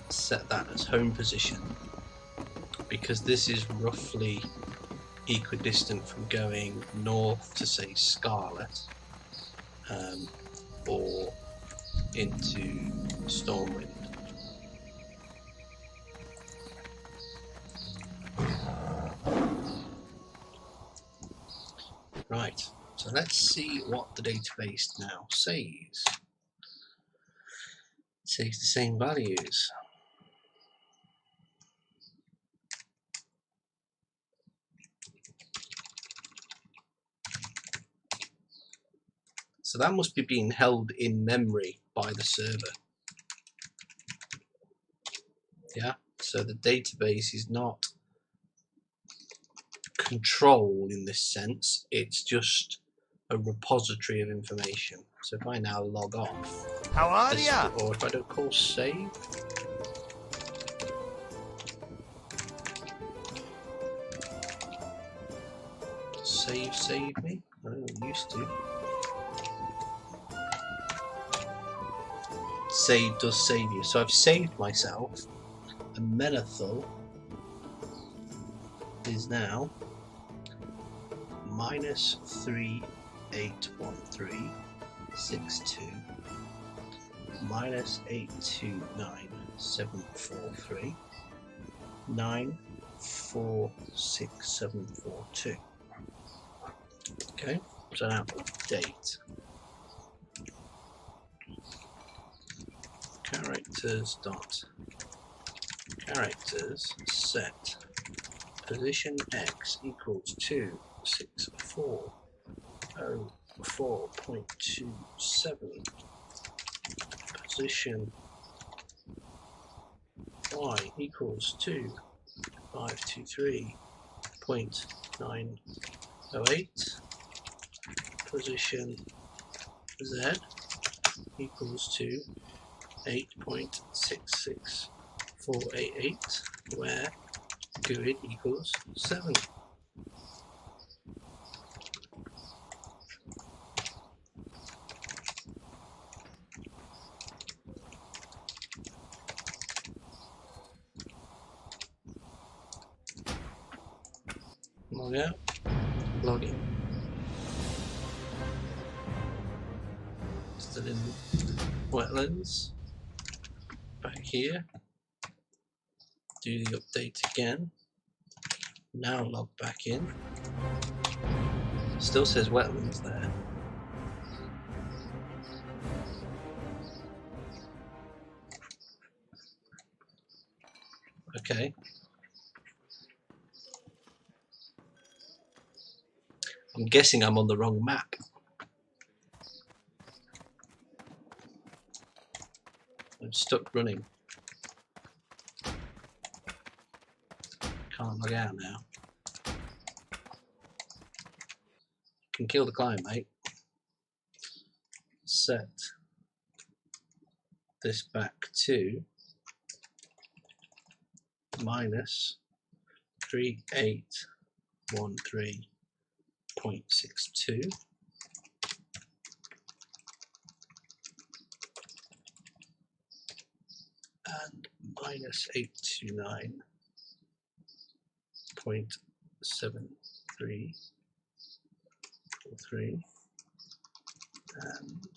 set that as home position, because this is roughly equidistant from going north to, say, Scarlet, or into Stormwind. Right, so let's see what the database now says. It says the same values. So that must be being held in memory by the server. Yeah, so the database is not control in this sense, it's just a repository of information. So if I now log off, How are ya? or if I don't call save, save me? I don't used to. Save does save you. So I've saved myself, and Menethil is now minus 381362 minus 829743 946742. Okay, so now update characters set position x equals 26404.27, position y equals 2523.908, position z equals to 8.66488, where GUID equals 7. Log out, log in. Still in wetlands. Back here. Do the update again. Now log back in. Still says wetlands there. Okay. I'm guessing I'm on the wrong map. I'm stuck running. Can't log out now. Can kill the client, mate. Set this back to minus 3813.62 and minus 829.7343 and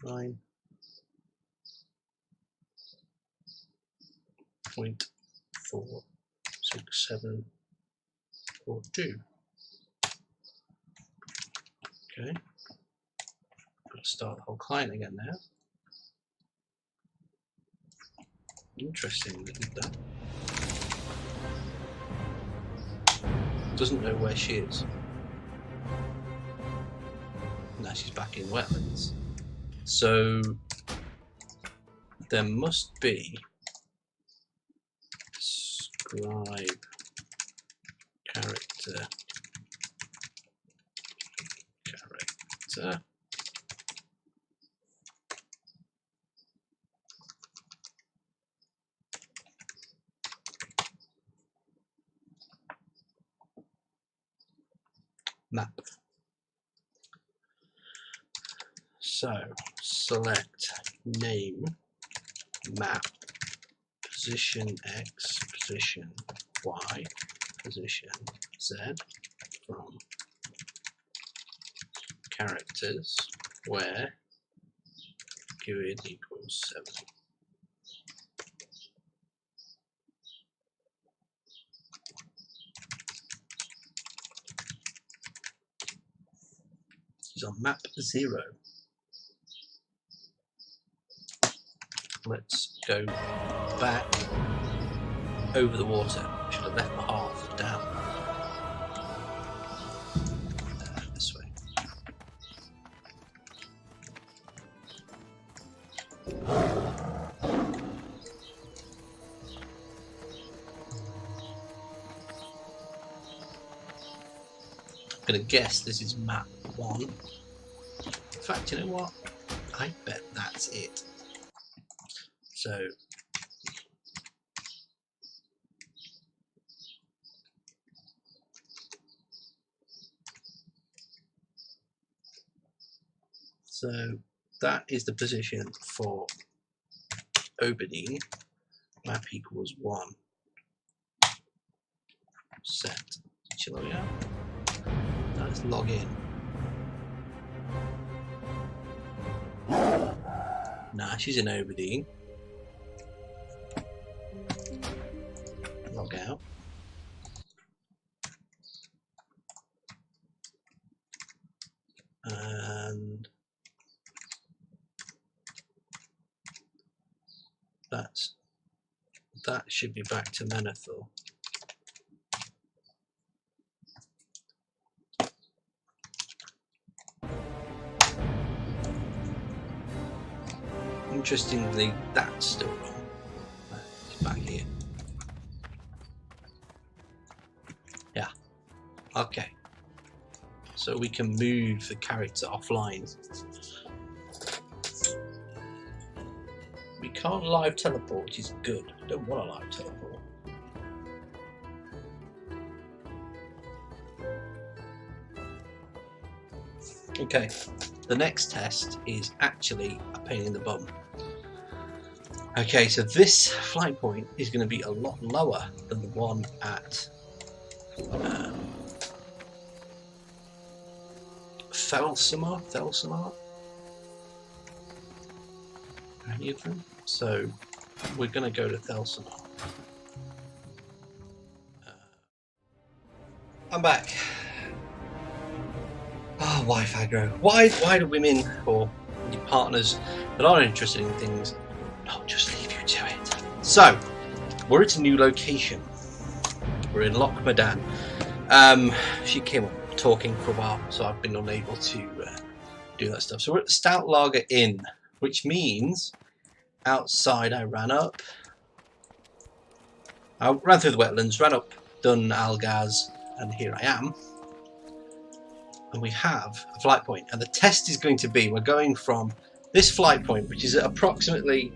9.46742. Okay. Let's start the whole client again now. Interesting, they did that. Doesn't know where she is. Now she's back in wetlands. So there must be describe character map. So select name map position X, position Y, position Z from characters where GUID equals 7. She's on map 0. Let's go back over the water. Should have left my half down. This way. I'm going to guess this is map 1. In fact, you know what? I bet that's it. So that is the position for Oberdeen. Map equals 1. Set. Shall I log out? Now let's log in. Nah, she's in Oberdeen. Log out. And that should be back to Menethil. Interestingly, that's still wrong. It's back here. Yeah. Okay. So we can move the character offline. We can't live teleport, which is good. I don't want a live teleport. Okay, the next test is actually a pain in the bum. Okay, so this flight point is going to be a lot lower than the one at Thelsamar? Any of them? So we're going to go to Thelsamar. I'm back. Oh, why Fagro? Why do women or your partners that aren't interested in things not just leave you to it? So we're at a new location. We're in Loch Madan. She came up talking for a while, so I've been unable to do that stuff. So we're at the Stout Lager Inn, which means outside I ran through the wetlands, ran up, done Algaz, and here I am. And we have a flight point, and the test is going to be, we're going from this flight point, which is at approximately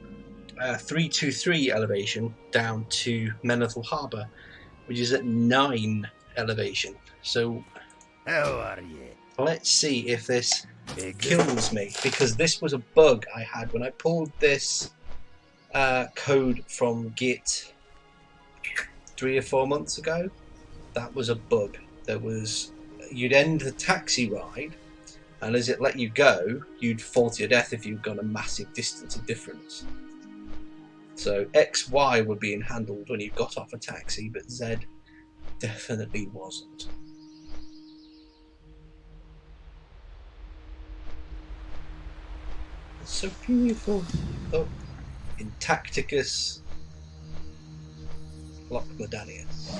323 elevation, down to Menethil Harbour, which is at 9 elevation. So How are you? let's see if this kills me, because this was a bug I had when I pulled this code from Git 3 or 4 months ago. That was a bug. You'd end the taxi ride, and as it let you go, you'd fall to your death if you'd gone a massive distance of difference. So X, Y were being handled when you got off a taxi, but Z definitely wasn't. It's so beautiful. Up in Tacticus Lochmedanius.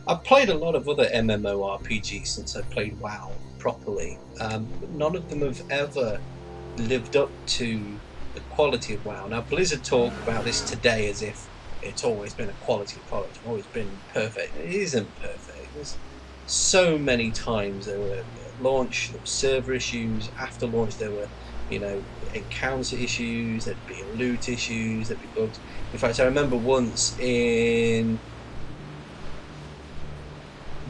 I've played a lot of other MMORPGs since I played WoW properly, but none of them have ever lived up to the quality of WoW. Now Blizzard talk about this today as if it's always been a quality product, always been perfect. It isn't perfect. There's so many times there were launch, there were server issues. After launch, there were, encounter issues. There'd be loot issues. There'd be bugs. In fact, I remember once in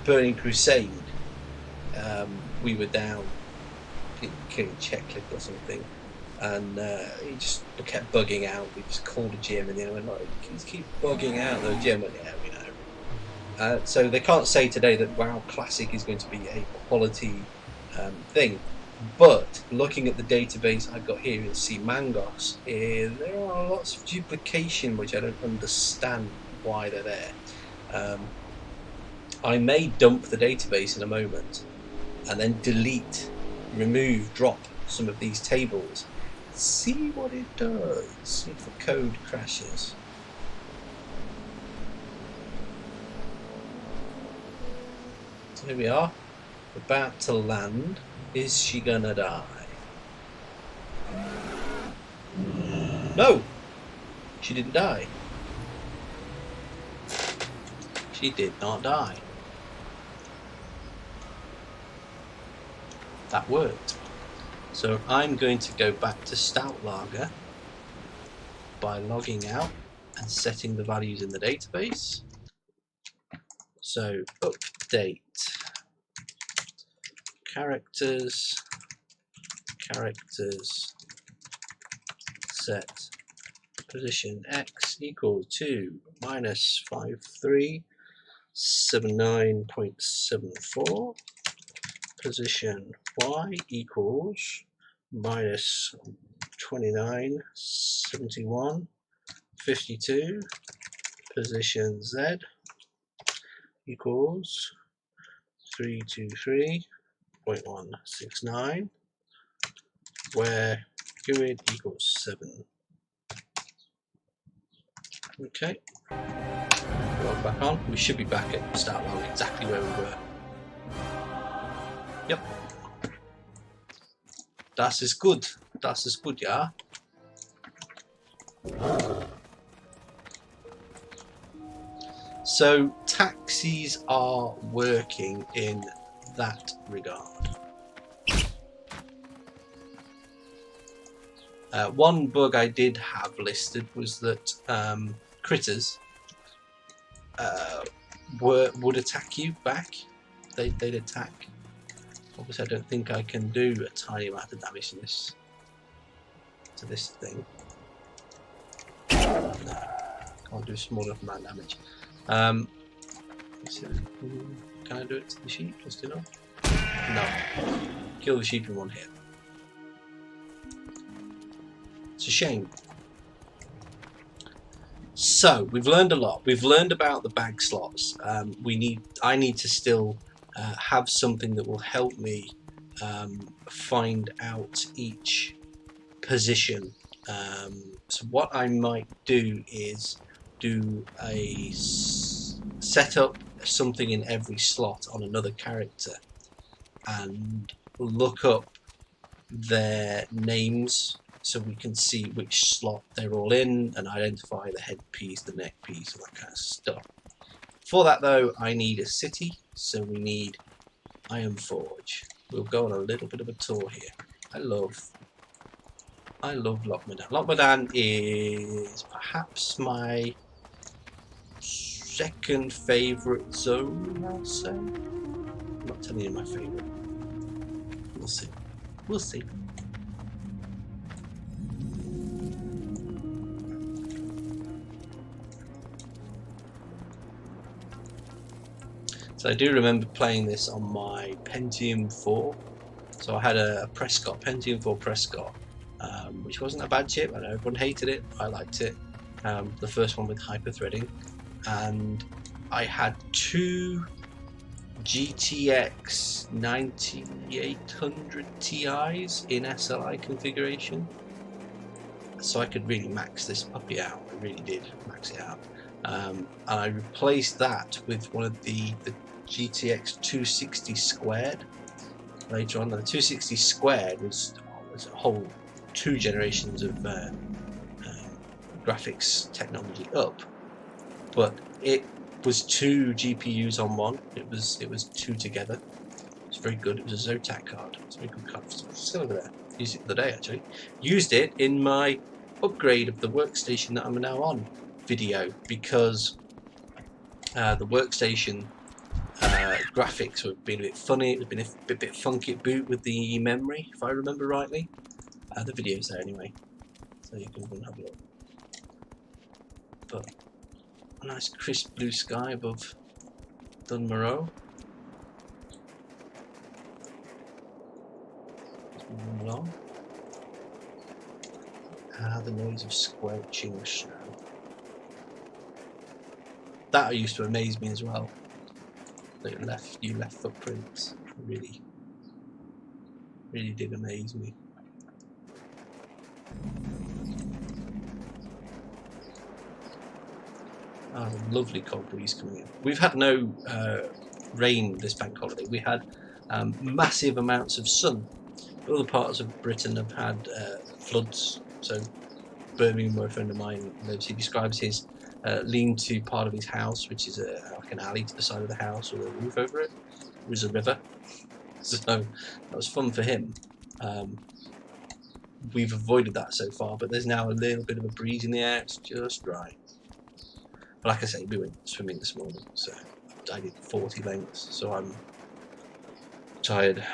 Burning Crusade, we were down killing Checklick or something, and he just kept bugging out. We just called a gym, and went like, "Just keep bugging out." The gym went, "Yeah, we know." So they can't say today that WoW Classic is going to be a quality thing. But looking at the database I've got here in CMangos, there are lots of duplication, which I don't understand why they're there. I may dump the database in a moment and then delete, remove, drop some of these tables. See what it does if the code crashes. So here we are, about to land. Is she gonna die? No! She didn't die. She did not die. That worked. So I'm going to go back to Stout Lager by logging out and setting the values in the database. So update characters set position X equal to -5379.74, position Y equals -2971.52, position Z equals 323.169, where GUID equals 7. Okay, log back on. We should be back at start log exactly where we were. Yep. Das ist gut. Das ist gut, ja. So taxis are working in that regard. One bug I did have listed was that critters would attack you back. They'd attack. Obviously, I don't think I can do a tiny amount of damage to this thing. No, can't do a small enough amount of damage. So, can I do it to the sheep? Just enough? No. Kill the sheep in one hit. It's a shame. So we've learned a lot. We've learned about the bag slots. I need to still have something that will help me find out each position. So what I might do is set up something in every slot on another character and look up their names so we can see which slot they're all in and identify the head piece, the neck piece, all that kind of stuff. For that though, I need a city, so we need Ironforge. We'll go on a little bit of a tour here. I love Lochmedan. Lochmedan is perhaps my second favourite zone, I'll say. I'm not telling you my favourite. We'll see. We'll see. So I do remember playing this on my Pentium 4. So I had a Prescott, Pentium 4 Prescott, which wasn't a bad chip. I know everyone hated it. I liked it. The first one with hyper-threading. And I had two GTX 9800 Ti's in SLI configuration. So I could really max this puppy out. I really did max it out. And I replaced that with one of the GTX 260 squared later on. The 260 squared was a whole 2 generations of graphics technology up, but it was 2 GPUs on one. It was 2 together. It's very good. It was a Zotac card. It's a very good card. It's still over there. Used it the other day actually. Used it in my upgrade of the workstation that I'm now on video, because the workstation graphics were being a bit funny. It was been a bit funky at boot with the memory, if I remember rightly. The video's there anyway, so you can go and have a look. But a nice crisp blue sky above Dunmoreau. Let's move along. The noise of squelching snow. That used to amaze me as well. That you left footprints. Really did amaze me. Oh, lovely cold breeze coming in. We've had no rain this bank holiday. We had massive amounts of sun. Other parts of Britain have had floods. So Birmingham, where a friend of mine lives, he describes his lean-to part of his house, which is like an alley to the side of the house with a roof over it. It was a river, so that was fun for him. We've avoided that so far, but there's now a little bit of a breeze in the air. It's just right. But like I say, we went swimming this morning, so I did 40 lengths, so I'm tired.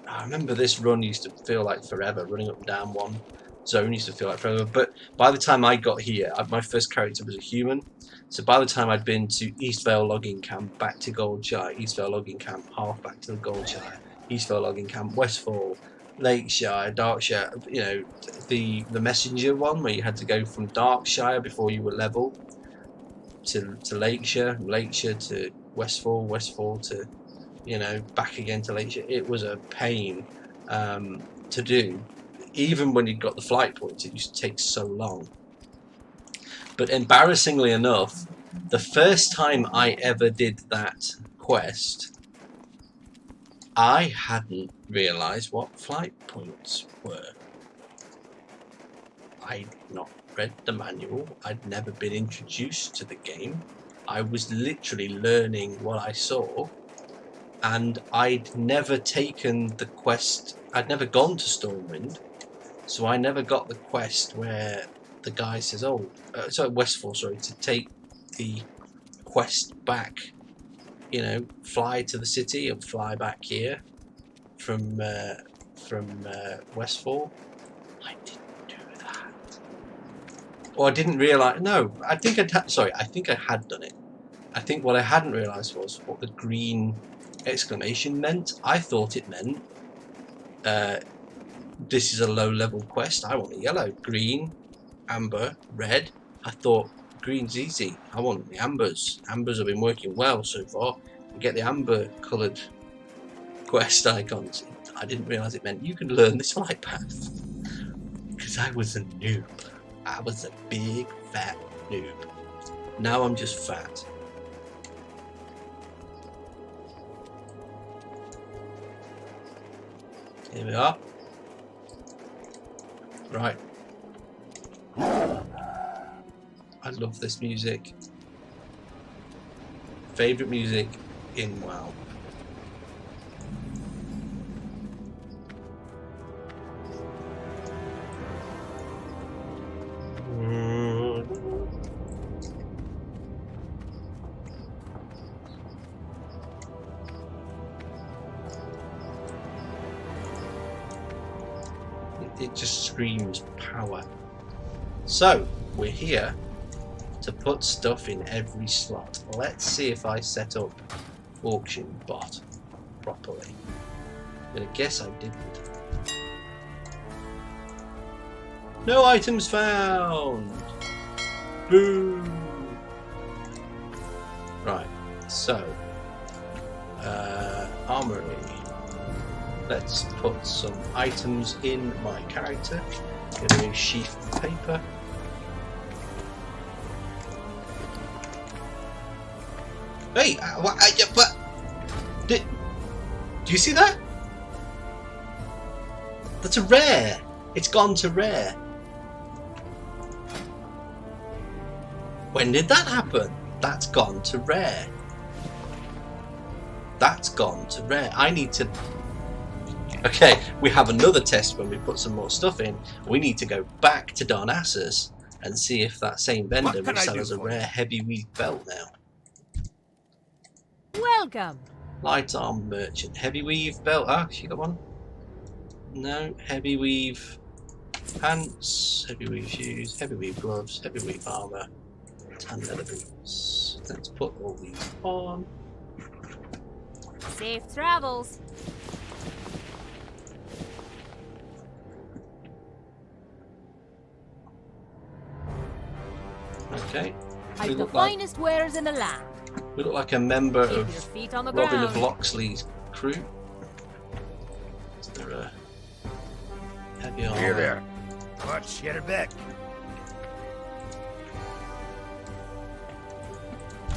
I remember this run used to feel like forever. Running up and down one zone used to feel like forever. But by the time I got here, my first character was a human. So by the time I'd been to Eastvale Logging Camp, back to Goldshire, Eastvale Logging Camp, half back to the Goldshire, Eastvale Logging Camp, Westfall, Lakeshire, Darkshire, you know, the Messenger one where you had to go from Darkshire before you were level to Lakeshire, Lakeshire to Westfall, Westfall to, you know, back again to Lakeshire. It was a pain to do. Even when you got the flight points, it used to take so long. But embarrassingly enough, the first time I ever did that quest, I hadn't realised what flight points were. I'd not read the manual. I'd never been introduced to the game. I was literally learning what I saw, and I'd never taken the quest. I'd never gone to Stormwind, so I never got the quest where the guy says, Westfall, to take the quest back, you know, fly to the city and fly back here from Westfall. I didn't do that. Or I didn't realise. No, I think I think I had done it. I think what I hadn't realised was what the green exclamation meant. I thought it meant this is a low level quest. I want the yellow, green, amber, red. I thought green's easy. I want the ambers. Ambers have been working well so far. You get the amber coloured quest icons. I didn't realise it meant you can learn this flight path. Because I was a noob. I was a big fat noob. Now I'm just fat. Here we are. Right. I love this music. Favourite music in WoW. it just screams power. So we're here to put stuff in every slot. Let's see if I set up auction bot properly. I'm gonna guess I didn't. No items found! Boo! Right, so armory. Let's put some items in my character. Get a new sheaf of paper. Hey, what? Do you see that? That's a rare. It's gone to rare. When did that happen? That's gone to rare. That's gone to rare. I need to... Okay, we have another test when we put some more stuff in. We need to go back to Darnassus and see if that same vendor will sell us a rare heavy weave belt now. Welcome. Light arm merchant. Heavy weave belt. Ah, she got one. No. Heavy weave pants. Heavy weave shoes. Heavy weave gloves. Heavy weave armor. Tan leather boots. Let's put all these on. Safe travels. Okay. Like the finest wares in the land. We look like a member Keep of your feet on the Robin of ground. Locksley's crew. Is there a heavy armor? Here there. Watch, get her back.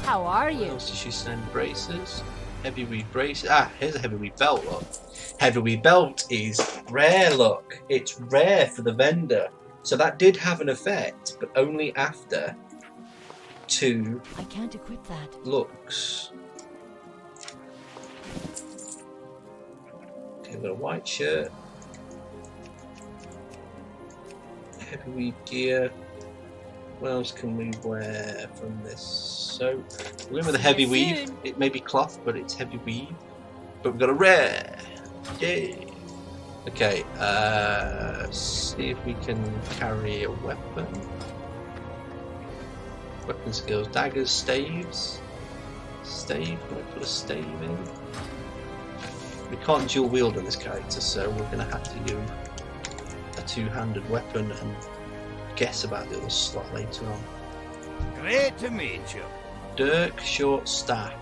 How are What you? else did she send? Braces? Heavy weave braces. Ah, here's a heavy weave belt, look. Heavy weave belt is rare, look. It's rare for the vendor. So that did have an effect, but only after 2 I can't equip that. looks. Okay, we've got a white shirt. Heavy weave gear. What else can we wear from this? So, we're going with a heavy weave. soon. It may be cloth, but it's heavy weave. But we've got a rare. Yay! Okay, see if we can carry a weapon. Weapon skills, daggers, staves. Stave, can I put a stave in? We can't dual wield on this character, so we're going to have to do a two-handed weapon and guess about the other slot later on. Great to meet you. Dirk, short staff,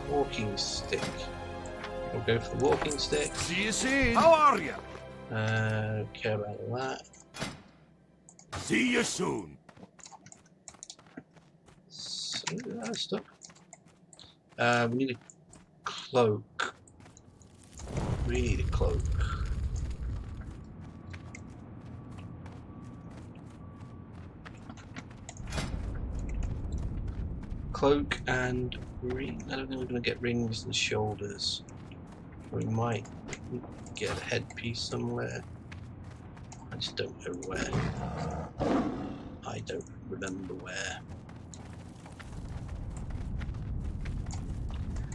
walking stick. We'll go for the walking stick. See you soon. How are you? Care about that. See you soon. So, that stuff. We need a cloak. We need a cloak. Cloak and ring. I don't think we're going to get rings and shoulders. We might get a headpiece somewhere. I just don't know where. I don't remember where.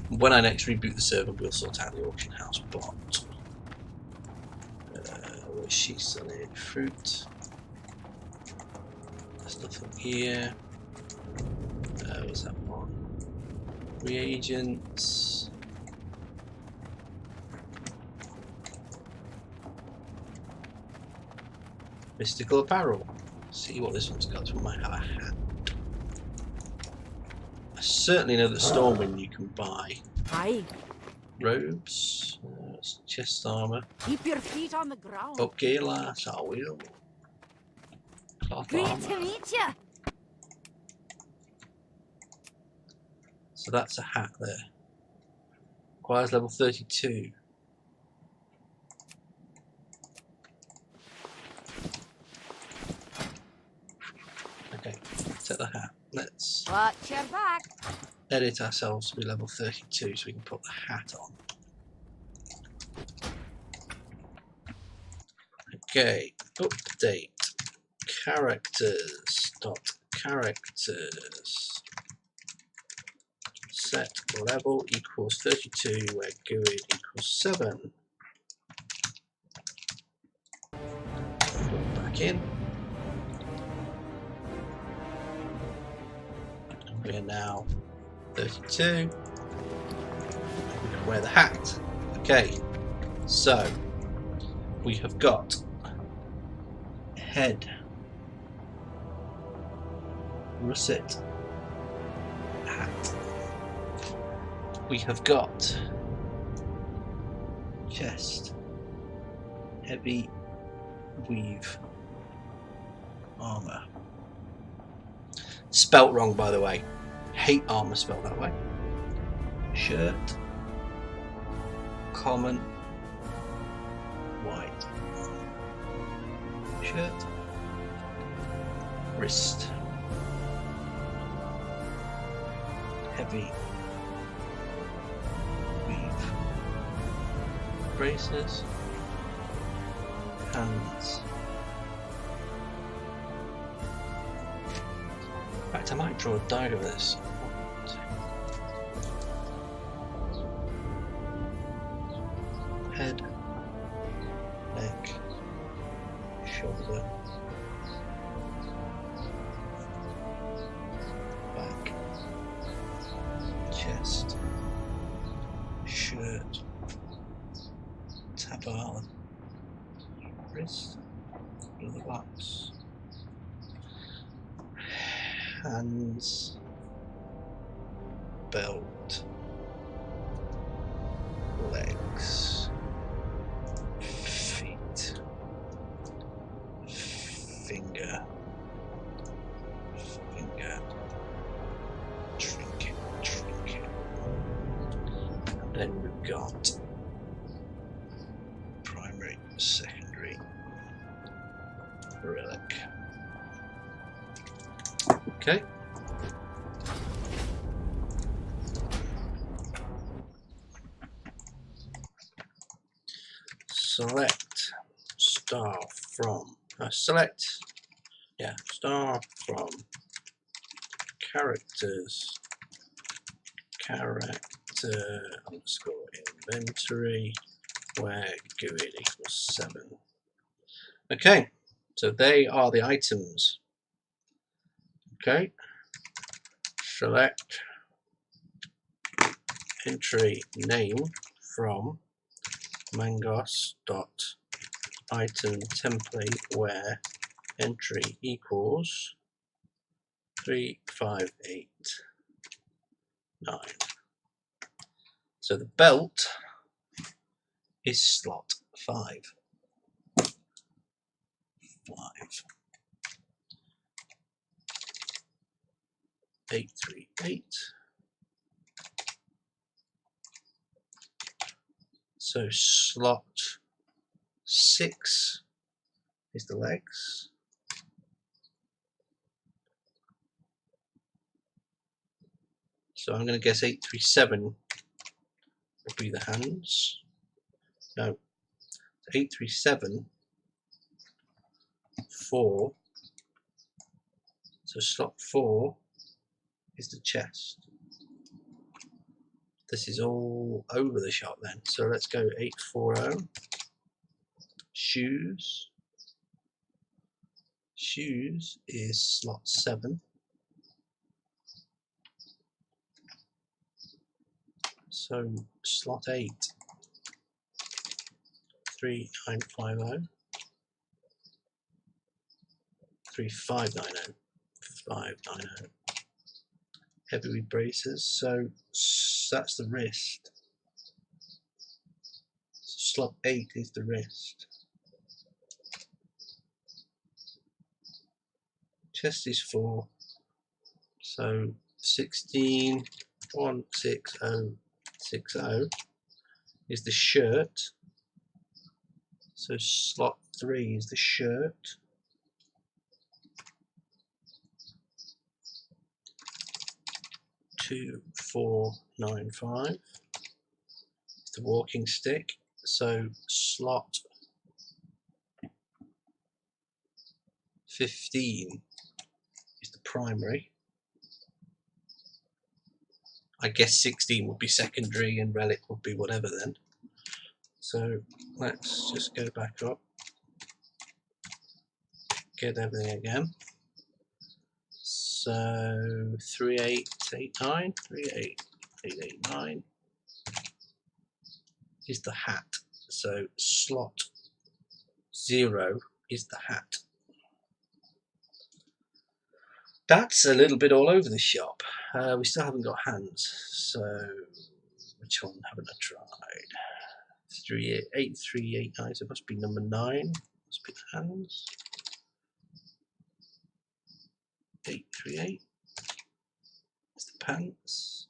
When I next reboot the server, we'll sort out the auction house bot. What's she selling? Fruit. There's nothing here. What's that one? Reagents. Mystical apparel. See what this one's got. This one might have a hat. I certainly know that Stormwind you can buy. Hi. Robes. Chest armor. Keep your feet on the ground. Okay, lass, I will. Cloth Great armor. to meet you. So that's a hat there. Requires level 32. Okay, set the hat. Let's Watch your back. edit ourselves to be level 32 so we can put the hat on. Okay, update. Characters. Dot characters. Set level equals 32 where GUID equals 7. back in. We're now 32. We can wear the hat. Okay, so we have got head, russet, hat. We have got chest, heavy weave, armor. Spelt wrong, by the way. Hate armor spelled that way. Shirt, common, white. Shirt, wrist, heavy weave, braces, hands. In fact, I might draw a diagram of this. Head, neck, shoulder, back, chest, shirt, tabard, wrist, another box, hands, belt, legs, feet, finger, trinket. And then we've got primary, secondary, relic. Okay. Select star from star from characters, character underscore inventory where GUID equals 7. Okay, so they are the items. Okay, select entry name from mangos dot item template where entry equals 3589. So the belt is slot 5. 838. So slot 6 is the legs. So I'm going to guess 837 will be the hands. No, 837 4. So slot 4 is the chest. This is all over the shop then. So let's go 840. Shoes. Shoes is slot 7. So slot 8. 3950. 3590. 590. Heavy braces, so that's the wrist. Slot 8 is the wrist. Chest is 4, so 16,160,60 is the shirt. So slot 3 is the shirt. Two, 495 is the walking stick. So slot 15 is the primary. I guess 16 would be secondary and relic would be whatever then. So let's just go back up. get everything again. So 3889, 38889 is the hat. So slot 0 is the hat. That's a little bit all over the shop. We still haven't got hands. So which one haven't I tried? 8389, so it must be number 9. Must be hands. 838. It's the pants.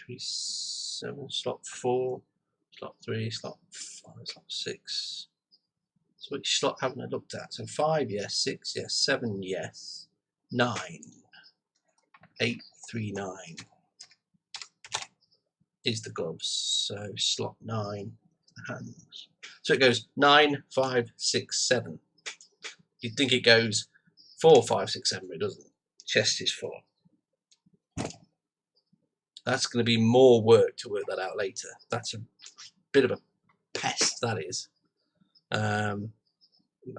37, slot 4, slot 3, slot 5, slot 6. So which slot haven't I looked at? So 5, yes. 6, yes. 7, yes. 9. 839 is the gloves. So slot 9, the hands. So it goes 9, 5, 6, 7. You'd think it goes 4, 5, 6, 7, but it doesn't. Chest is 4. That's going to be more work to work that out later. That's a bit of a pest, that is. I'm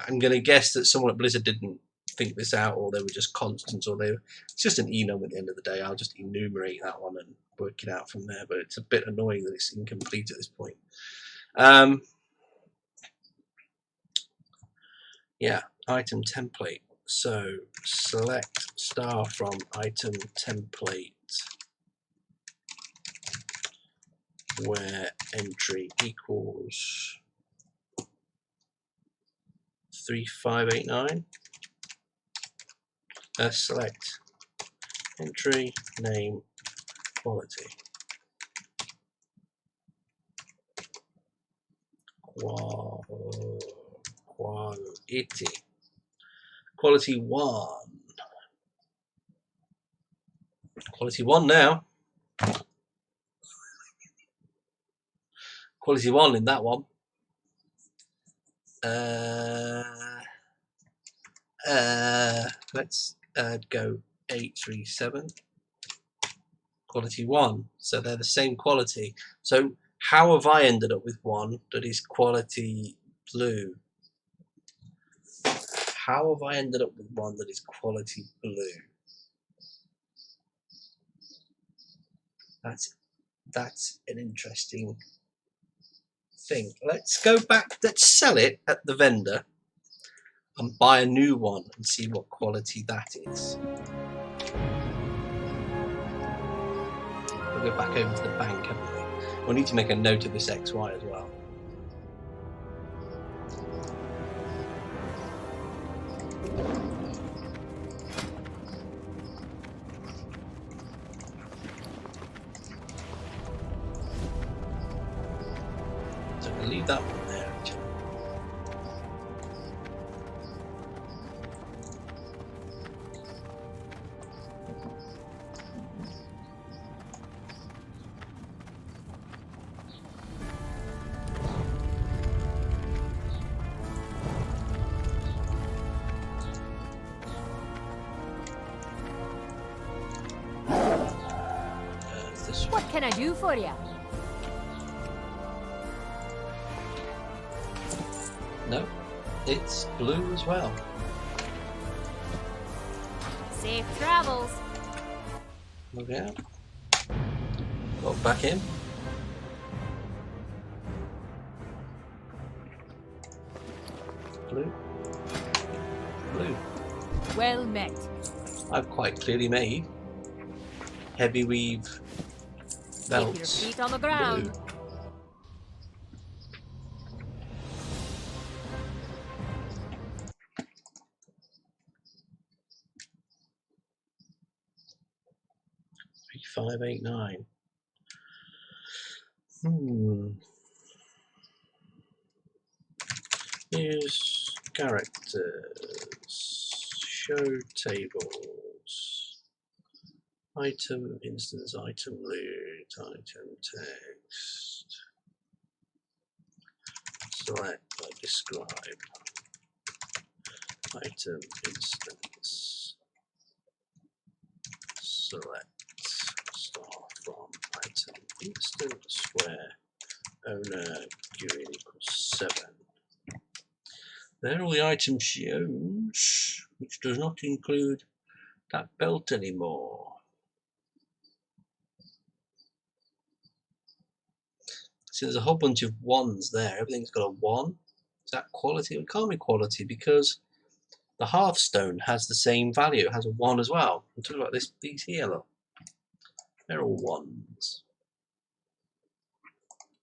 going to guess that someone at Blizzard didn't think this out, or they were just constants, or it's just an enum at the end of the day. I'll just enumerate that one and work it out from there, but it's a bit annoying that it's incomplete at this point. Yeah, item template. So select star from item template where entry equals 3589. Select entry name quality. Quality 1. Quality 1 now. Quality 1 in that one. Let's go 837. Quality 1. So they're the same quality. So how have I ended up with one that is quality blue? How have I ended up with one that is quality blue? That's an interesting thing. Let's go back. Let's sell it at the vendor and buy a new one and see what quality that is. We'll go back over to the bank, haven't we? We'll need to make a note of this XY as well. So we'll leave that one there, actually. What can I do for you? No, it's blue as well. Safe travels. Look out. Got back in. Blue. Blue. Well met. I've quite clearly made heavy weave Keep your belts. feet on the ground. Blue. Five, 8, 9. Here's characters. Show tables. Item, instance, item loot, item text. Select by describe. Item instance. Select star from item instance where owner gearing equals 7. There are all the items she owns, which does not include that belt anymore. So there's a whole bunch of 1s there. Everything's got a 1. Is that quality? It can't be quality because the Hearthstone has the same value. It has a 1 as well. I'm talking about these here, look. They're all 1s.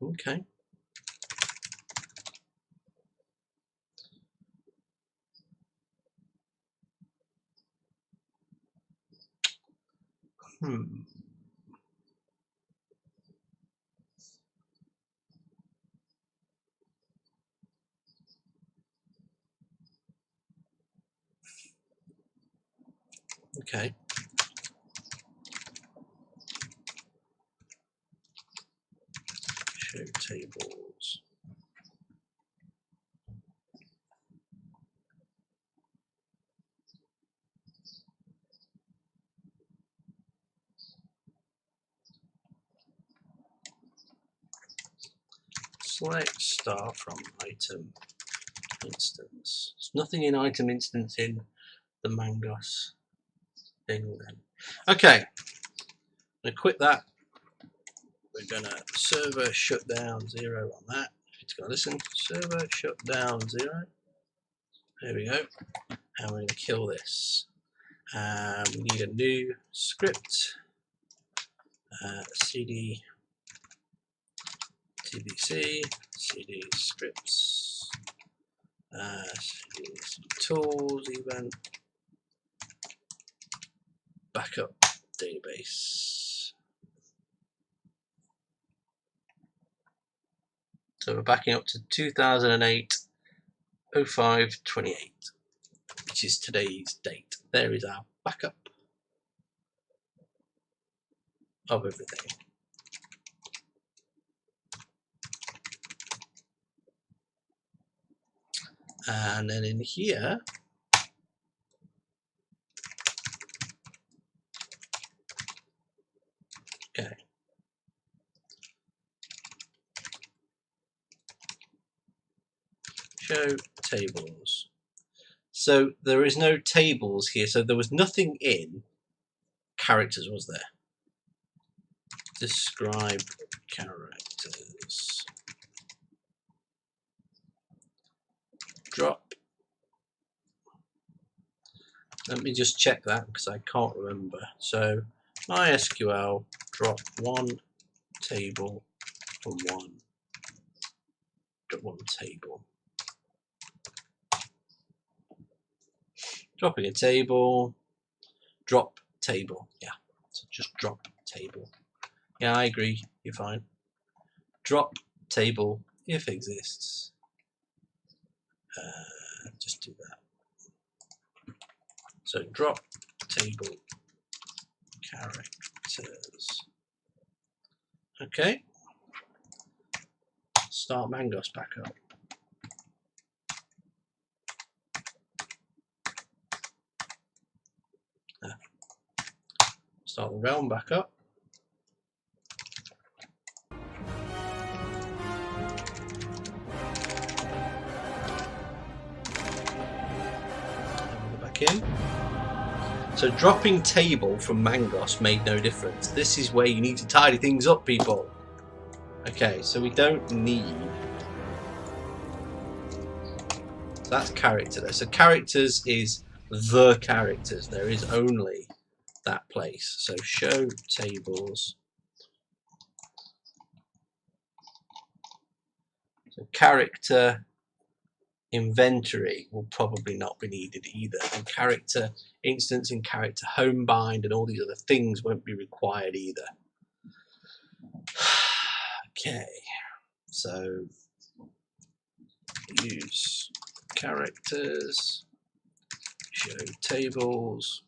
Okay. Okay. Show tables. Select star from item instance. There's nothing in item instance in the Mangos thing then. Okay. I'm going to quit that. We're going to server shutdown 0 on that. It's going to listen. Server shutdown 0. There we go. And we're going to kill this. We need a new script. CD TBC, CD scripts, CD tools, even backup database. So we're backing up to 2008-05-28, which is today's date. There is our backup of everything. And then in here, okay, show tables. So there is no tables here, so there was nothing in characters, was there? Describe characters. Drop. Let me just check that because I can't remember. So MySQL drop 1 table from 1. Drop 1 table. Dropping a table. Drop table. Yeah. So just drop table. Yeah, I agree. You're fine. Drop table if exists. Just do that. So drop table characters. Okay. Start Mangos back up. Start the realm back up. Back in. So dropping table from Mangos made no difference. This is where you need to tidy things up, people. Okay, so we don't need. So that's character there. So characters is the characters. There is only that place. So show tables. So character inventory will probably not be needed either, and character instance and character homebind and all these other things won't be required either. Okay, so use characters, show tables,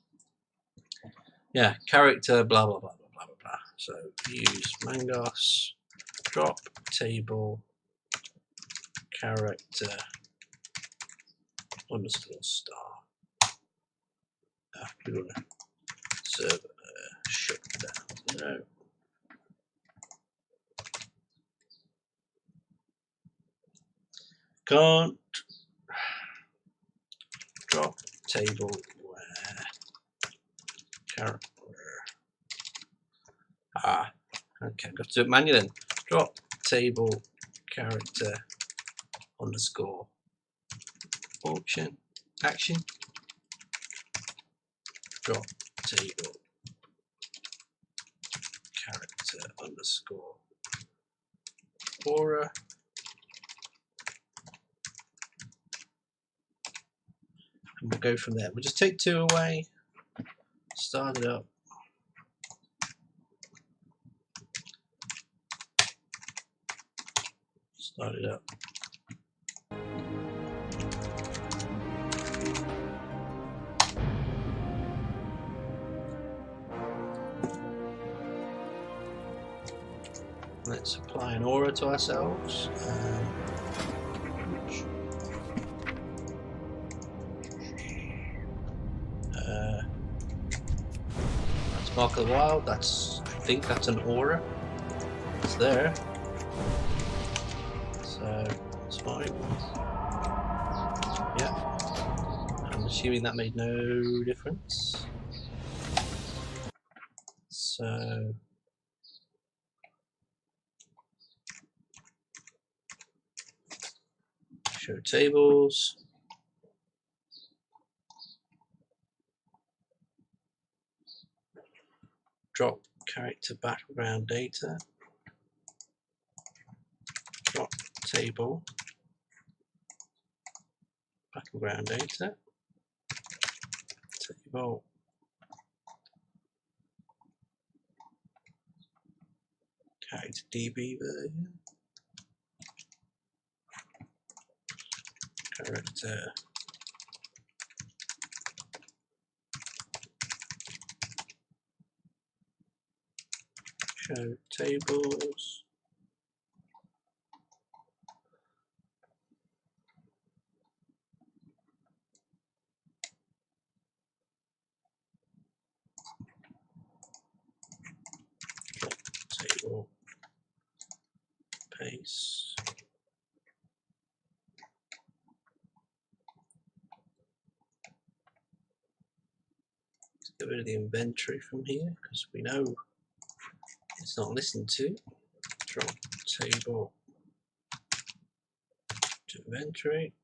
yeah, character blah blah blah blah blah blah blah. So use Mangos drop table character underscore star. We're gonna server shutdown 0. can't drop table where character. Okay, I've got to do it manually then. Drop table character underscore option action. Drop table character underscore aura. And we'll go from there. We'll just take 2 away, start it up. Start it up. Let's apply an aura to ourselves. That's Mark of the Wild. I think that's an aura. It's there. So it's fine. Yeah. I'm assuming that made no difference. So show tables. Drop character background data. Drop table background data. Table character DB version. Character show tables. Drop table paste. Let's get rid of the inventory from here because we know it's not listened to. Drop table to inventory,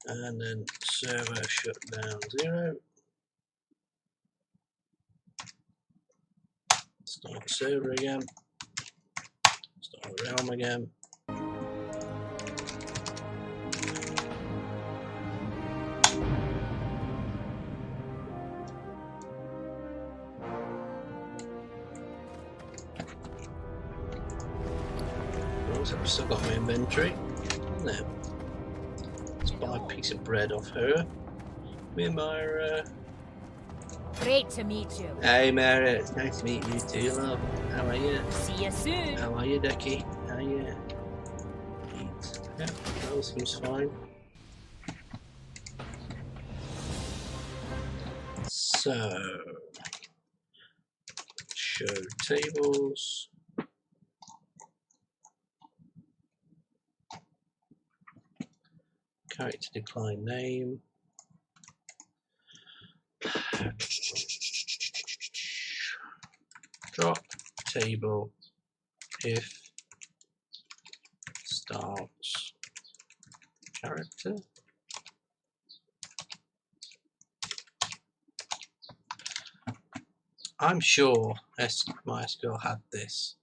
and then server shutdown 0. Start the server again. Start the realm again. So I've still got my inventory. Now, let's buy a piece of bread off her. Me, Myra. Great to meet you. Hey, Myra. It's nice to meet you too, love. How are you? See you soon. How are you, Ducky? How are you? Eat. Yeah, that all seems fine. So, show tables. Character decline name. Drop table if starts character. I'm sure MySQL had this.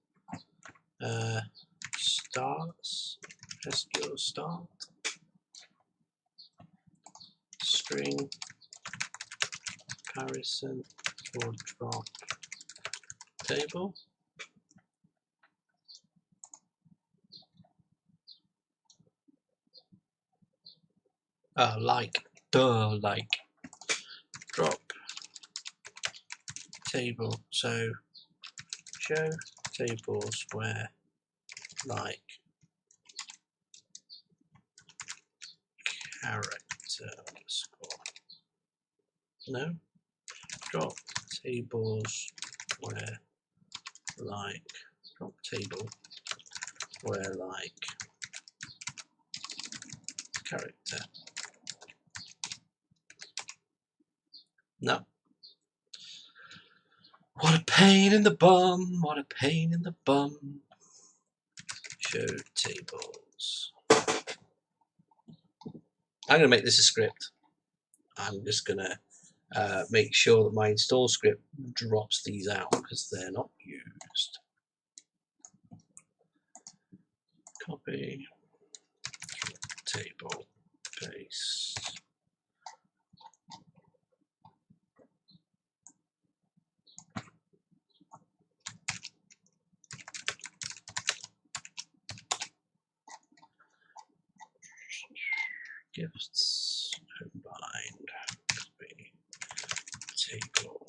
Starts SQL start string comparison for drop table. Like drop table. So show tables where like character score. No. Drop tables where like drop table where like character. No. What a pain in the bum. What a pain in the bum. Show tables. I'm going to make this a script. I'm just going to make sure that my install script drops these out because they're not used. Copy. Table. Paste. Gifts, combined, copy, table,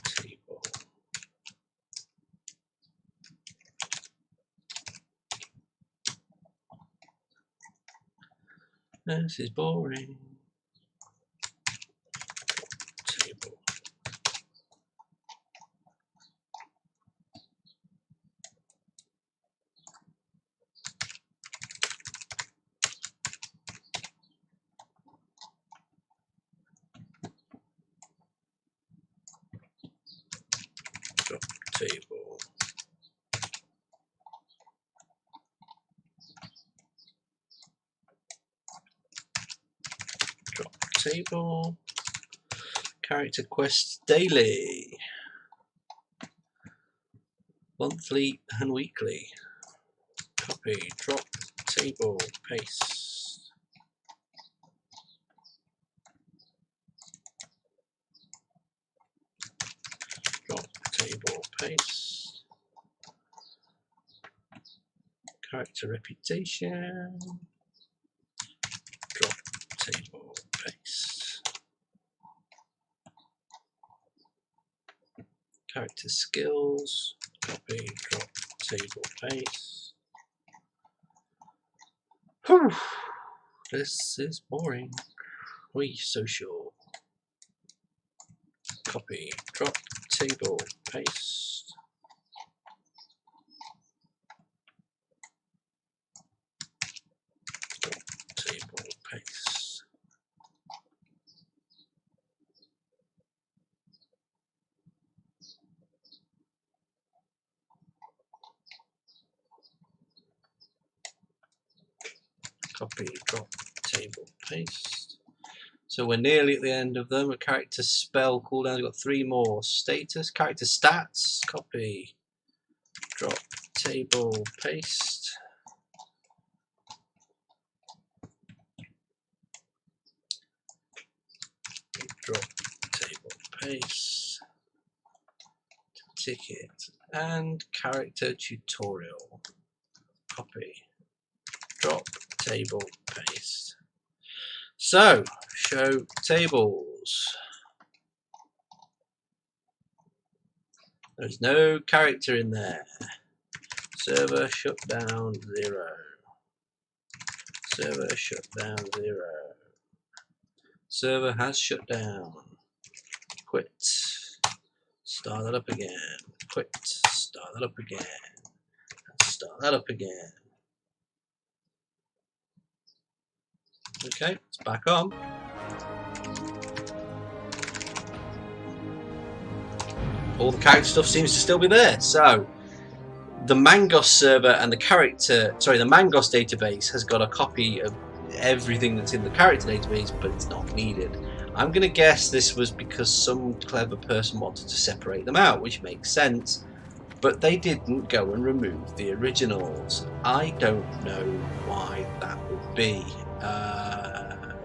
table. This is boring. Table. Table. Drop table. Character quests daily, monthly and weekly. Copy, drop, table, paste. Drop, table, paste. Character reputation. Drop, table, paste. Character skills. Copy, drop, table, paste. Whew. This is boring. We social. Copy, drop, table, paste. Drop, table, paste. Copy, drop, table, paste. So we're nearly at the end of them. A character spell cooldown, we've got 3 more. Status, character stats, copy, drop, table, paste. Drop, table, paste. Ticket and character tutorial. Copy, drop, table, paste. So, show tables. There's no character in there. Server shut down 0. Server shut down 0. Server has shut down. Quit. Start that up again. Quit. Start that up again. Start that up again. Okay, it's back on. All the character stuff seems to still be there. So the Mangos server and the Mangos database has got a copy of everything that's in the character database, but it's not needed. I'm going to guess this was because some clever person wanted to separate them out, which makes sense, but they didn't go and remove the originals. I don't know why that would be.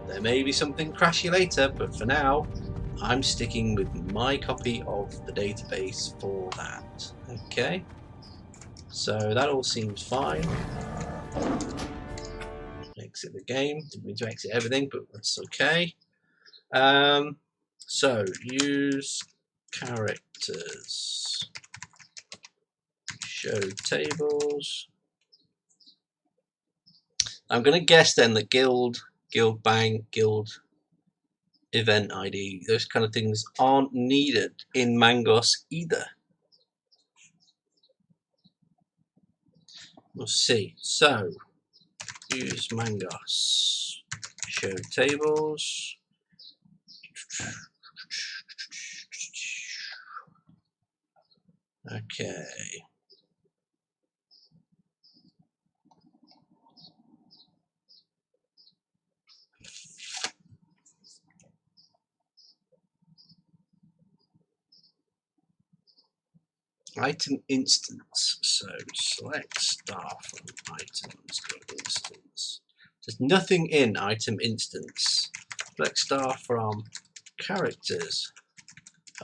There may be something crashy later, but for now I'm sticking with my copy of the database for that. Okay, so that all seems fine. Exit the game. Didn't mean to exit everything, but that's okay. So use characters, show tables. I'm going to guess then that guild bang, guild event ID. Those kind of things aren't needed in Mangos either. We'll see. So use Mangos. Show tables. Okay. Item instance. So select star from items go instance. There's nothing in item instance. Select star from characters.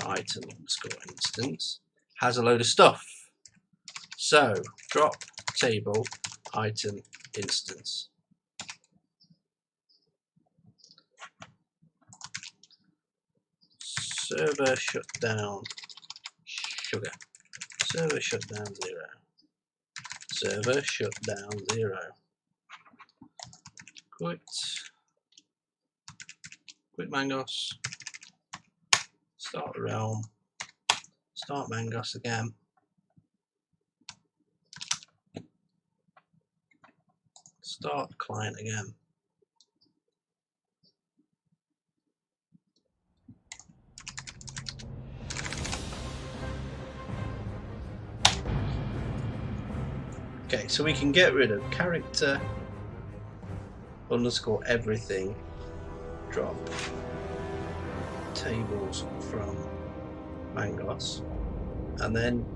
Item underscore instance has a load of stuff. So drop table item instance. Server shutdown sugar. Server shutdown 0. Server shutdown 0. Quit Mangos. Start realm. Start Mangos again. Start client again. Okay, so we can get rid of character underscore everything. Drop tables from Mangos, and then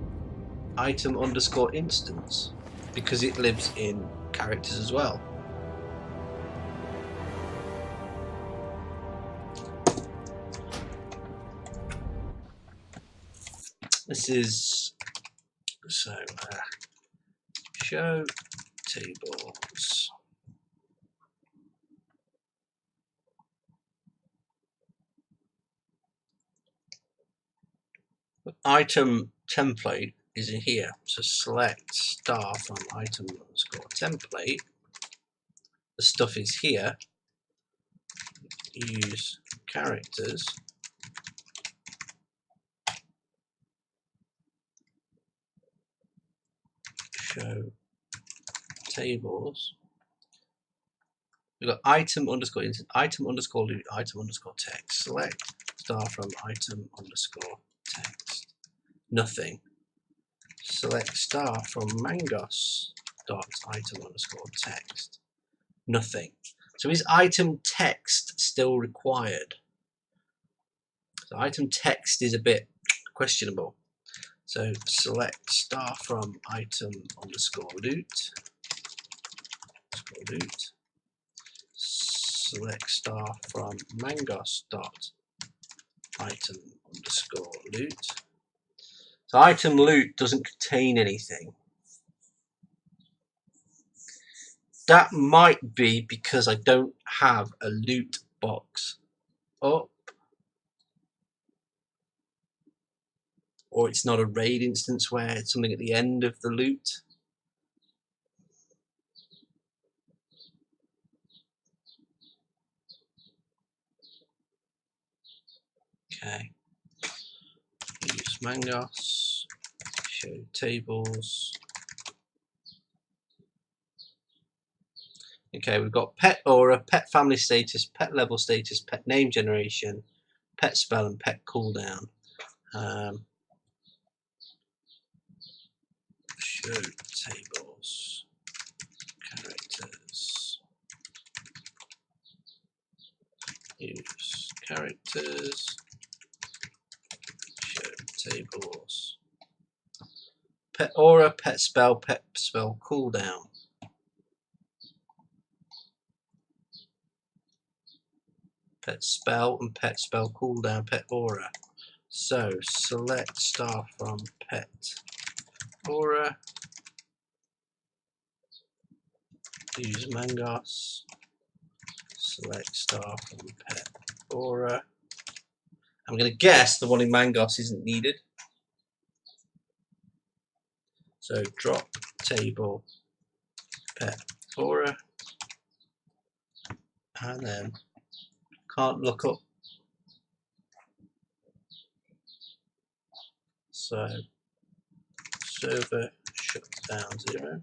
item underscore instance, because it lives in characters as well. This is so show tables. Item template is in here, so select star from item underscore template. The stuff is here. Use characters. Show tables. We've got item underscore instant, item underscore loot, item underscore text. Select star from item underscore text. Nothing. Select star from Mangos dot item underscore text. Nothing. So is item text still required? So item text is a bit questionable. So select star from item underscore loot. Select star from Mangos dot item underscore loot. So item loot doesn't contain anything. That might be because I don't have a loot box up, or it's not a raid instance where it's something at the end of the loot. Okay. Use Mangos. Show tables. Okay, we've got pet aura, pet family status, pet level status, pet name generation, pet spell, and pet cooldown. Show tables, characters. Use characters. Show tables. Pet aura, pet spell cooldown. Pet spell and pet spell cooldown, pet aura. So select star from pet aura. Use Mangos. Select star from pet aura. I'm going to guess the one in Mangos isn't needed. So drop table pet aura, and then can't look up So server shut down 0.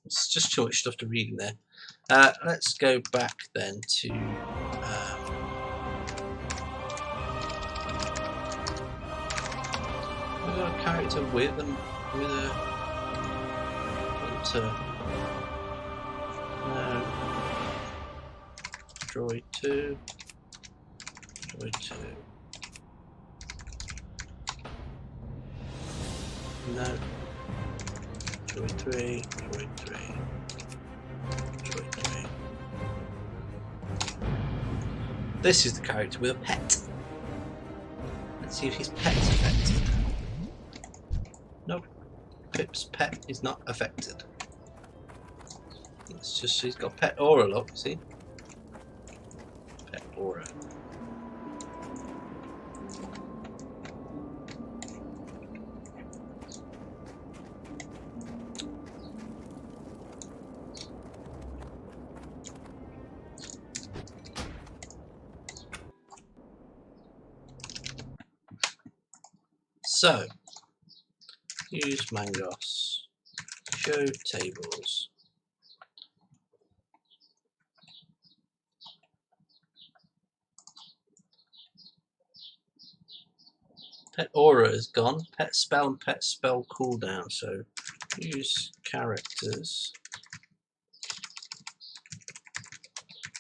It's just too much stuff to read in there. Let's go back then to we've got a character with a hunter. No. Droid 2. Droid 2. No. Droid 3. Droid 3. Droid 3. This is the character with a pet. Let's see if his pet's affected. Nope. Pip's pet is not affected. It's just he's got pet aura, look, see? Pet aura. So, use Mangos, show tables. Pet aura is gone, pet spell and pet spell cooldown, so use characters,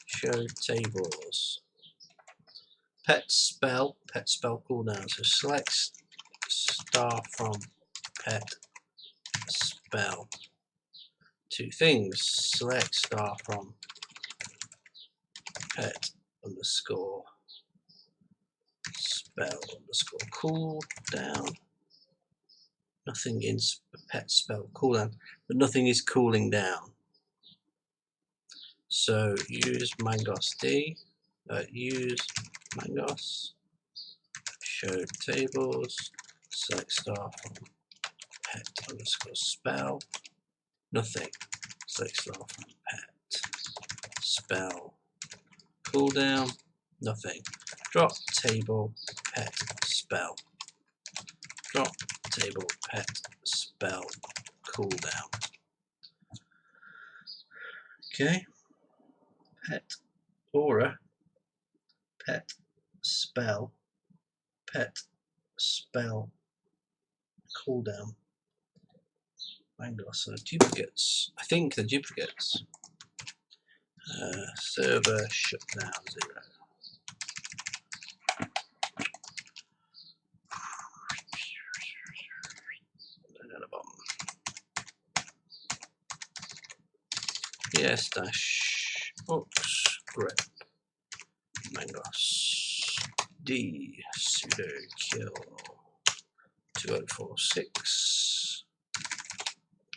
show tables. Pet spell cooldown, so select star from pet spell. Two things, select star from pet underscore spell underscore cooldown. Nothing in pet spell cooldown, but nothing is cooling down. So use Mangos D, use Mangos, show tables, select star from pet underscore spell, nothing, select star from pet spell cooldown, nothing, drop table pet spell, drop table pet spell cooldown. Okay, pet aura, pet spell cooldown. Mangos, so duplicates. I think they're duplicates. Server shut down 0. Yes, dash books grep Mangos D sudo kill 2046.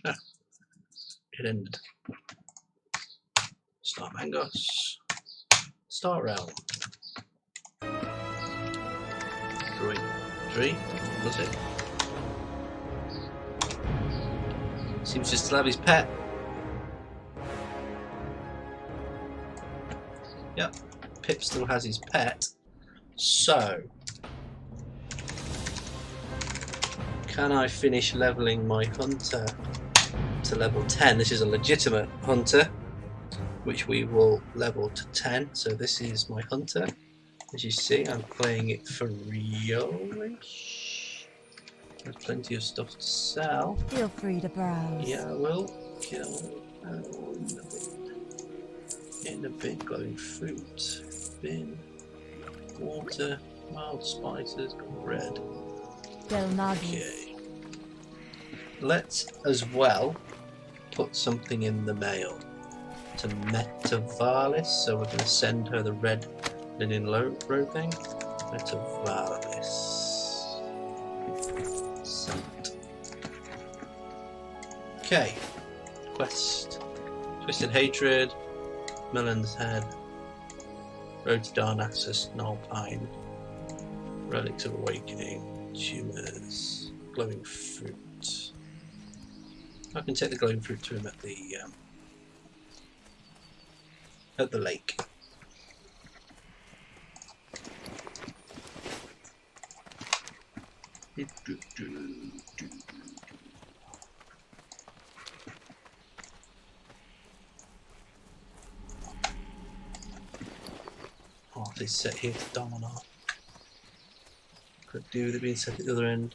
Ah, it ended. Start Mangos. Start realm. Droid 3, was it? Seems to still have his pet. Yep, Pip still has his pet. So, can I finish leveling my hunter to level 10? This is a legitimate hunter, which we will level to 10. So this is my hunter. As you see, I'm playing it for real-ish. There's plenty of stuff to sell. Feel free to browse. Yeah, I will. Kill in a bin, glowing fruit, bin, water, mild spices, red. Okay. Let's as well put something in the mail to Metavalis, so we're going to send her the red linen robe thing. Metavalis. Sent. Okay. Quest. Twisted Hatred. Melon's Head. Road to Darnassus, Null Pine. Relics of Awakening, tumors, glowing fruit. I can take the glowing fruit to him at the lake. Oh, they set here to Dominar. Could do with it being set at the other end.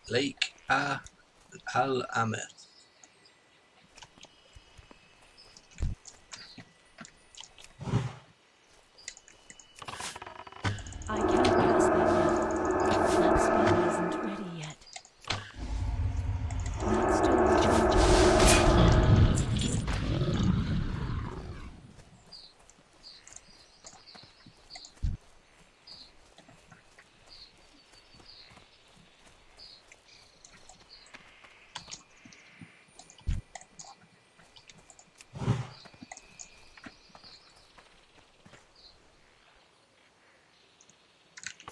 Lake Al Ameth. I can't cast that yet. That spell isn't ready yet. That's still recharging.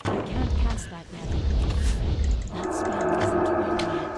I can't cast that yet. That spell isn't ready yet.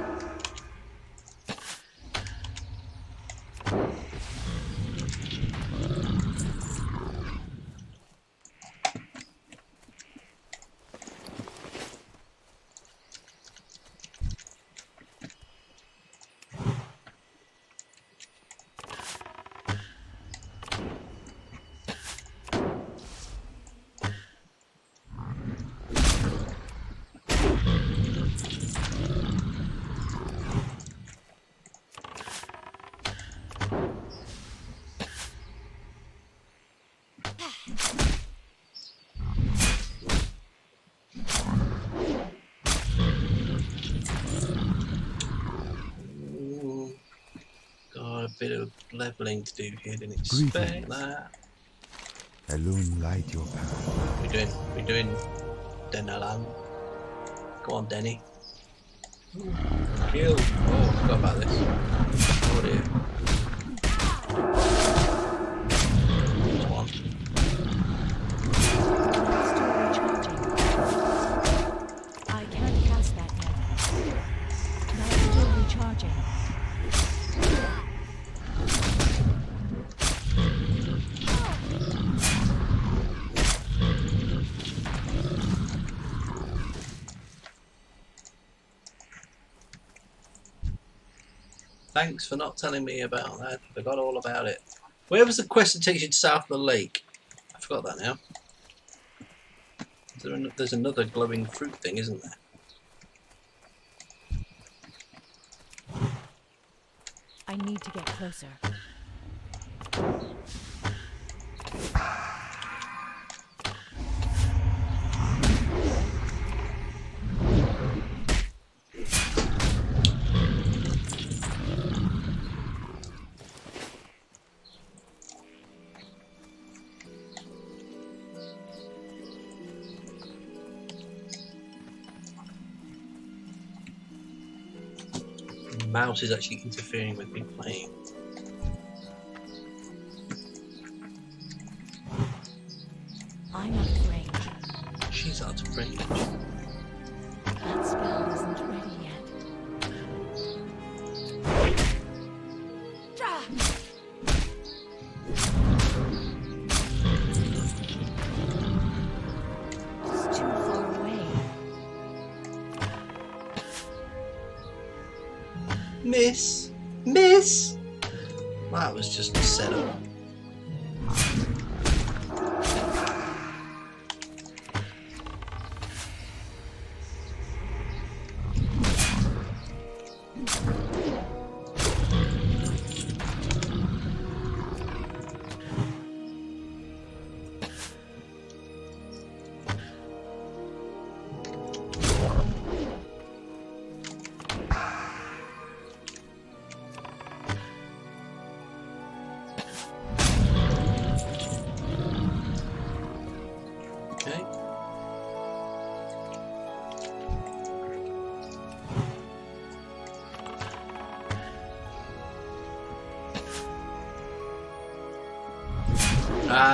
Ooh, got a bit of leveling to do here, didn't expect Greetings. that. Alone light your path. We're doing Denalan. Go on, Denny. Kill. Oh, I forgot about this. Oh dear. Come on. That's still recharging. I can't cast that yet. That's still recharging. Thanks for not telling me about that. I forgot all about it. Where was the quest that takes you to south of the lake? I forgot that now. There's another glowing fruit thing, isn't there? I need to get closer. The mouse is actually interfering with me playing. I'm out of range. She's out of range. That spell isn't ready yet. It's too far away. Miss! Miss! That was just a setup.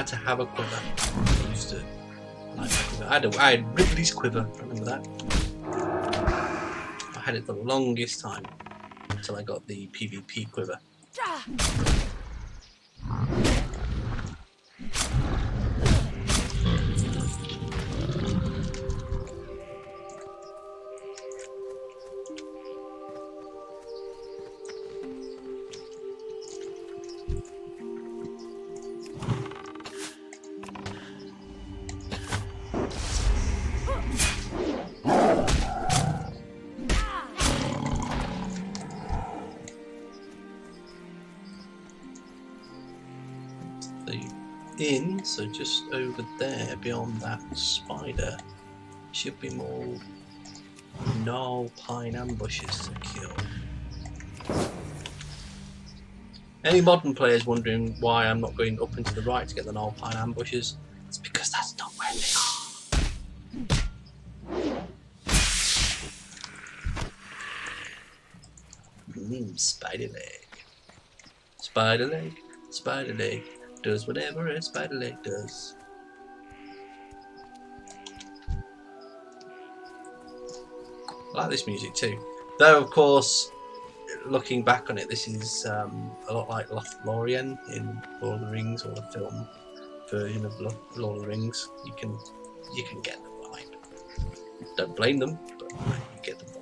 to have a quiver. I used to like a quiver. I had Ridley's quiver. I remember that. I had it the longest time until I got the PvP quiver. In, so just over there beyond that spider should be more gnarl pine ambushes to kill. Any modern players wondering why I'm not going up and to the right to get the gnarl pine ambushes? It's because that's not where they are. Spider leg. Spider leg. Spider leg. Does whatever a spider leg does. I like this music too. Though, of course, looking back on it, this is a lot like Lothlorien in Lord of the Rings, or the film version of Lord of the Rings. You can get the vibe. Don't blame them, but you get the vibe.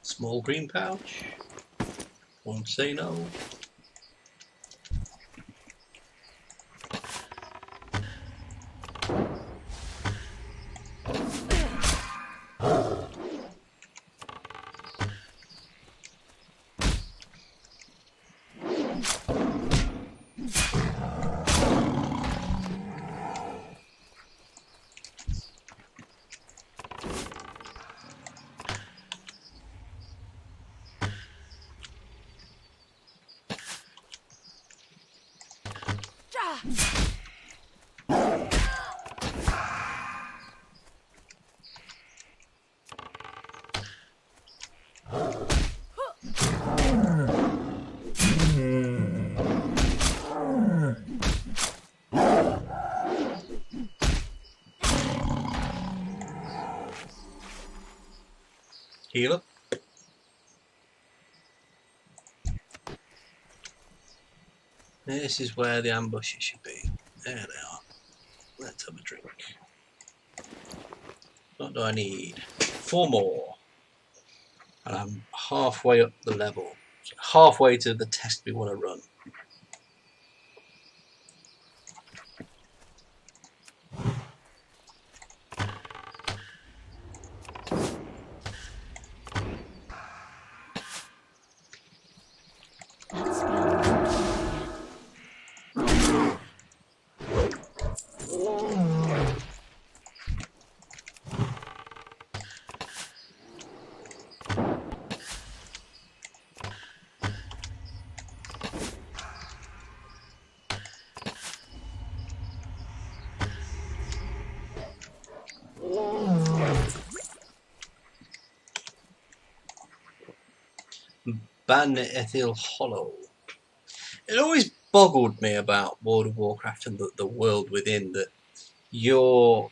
Small green pouch. Won't say no. Heal up. This is where the ambushes should be. There they are. Let's have a drink. What do I need? 4 more. And I'm halfway up the level. So halfway to the test we want to run. Ban Ethel Hollow. It always boggled me about World of Warcraft and the world within, that you're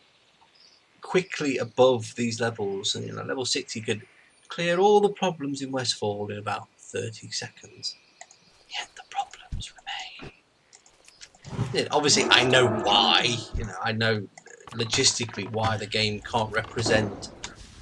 quickly above these levels, and level 6 you could clear all the problems in Westfall in about 30 seconds. Yet the problems remain. Obviously I know why, I know logistically why the game can't represent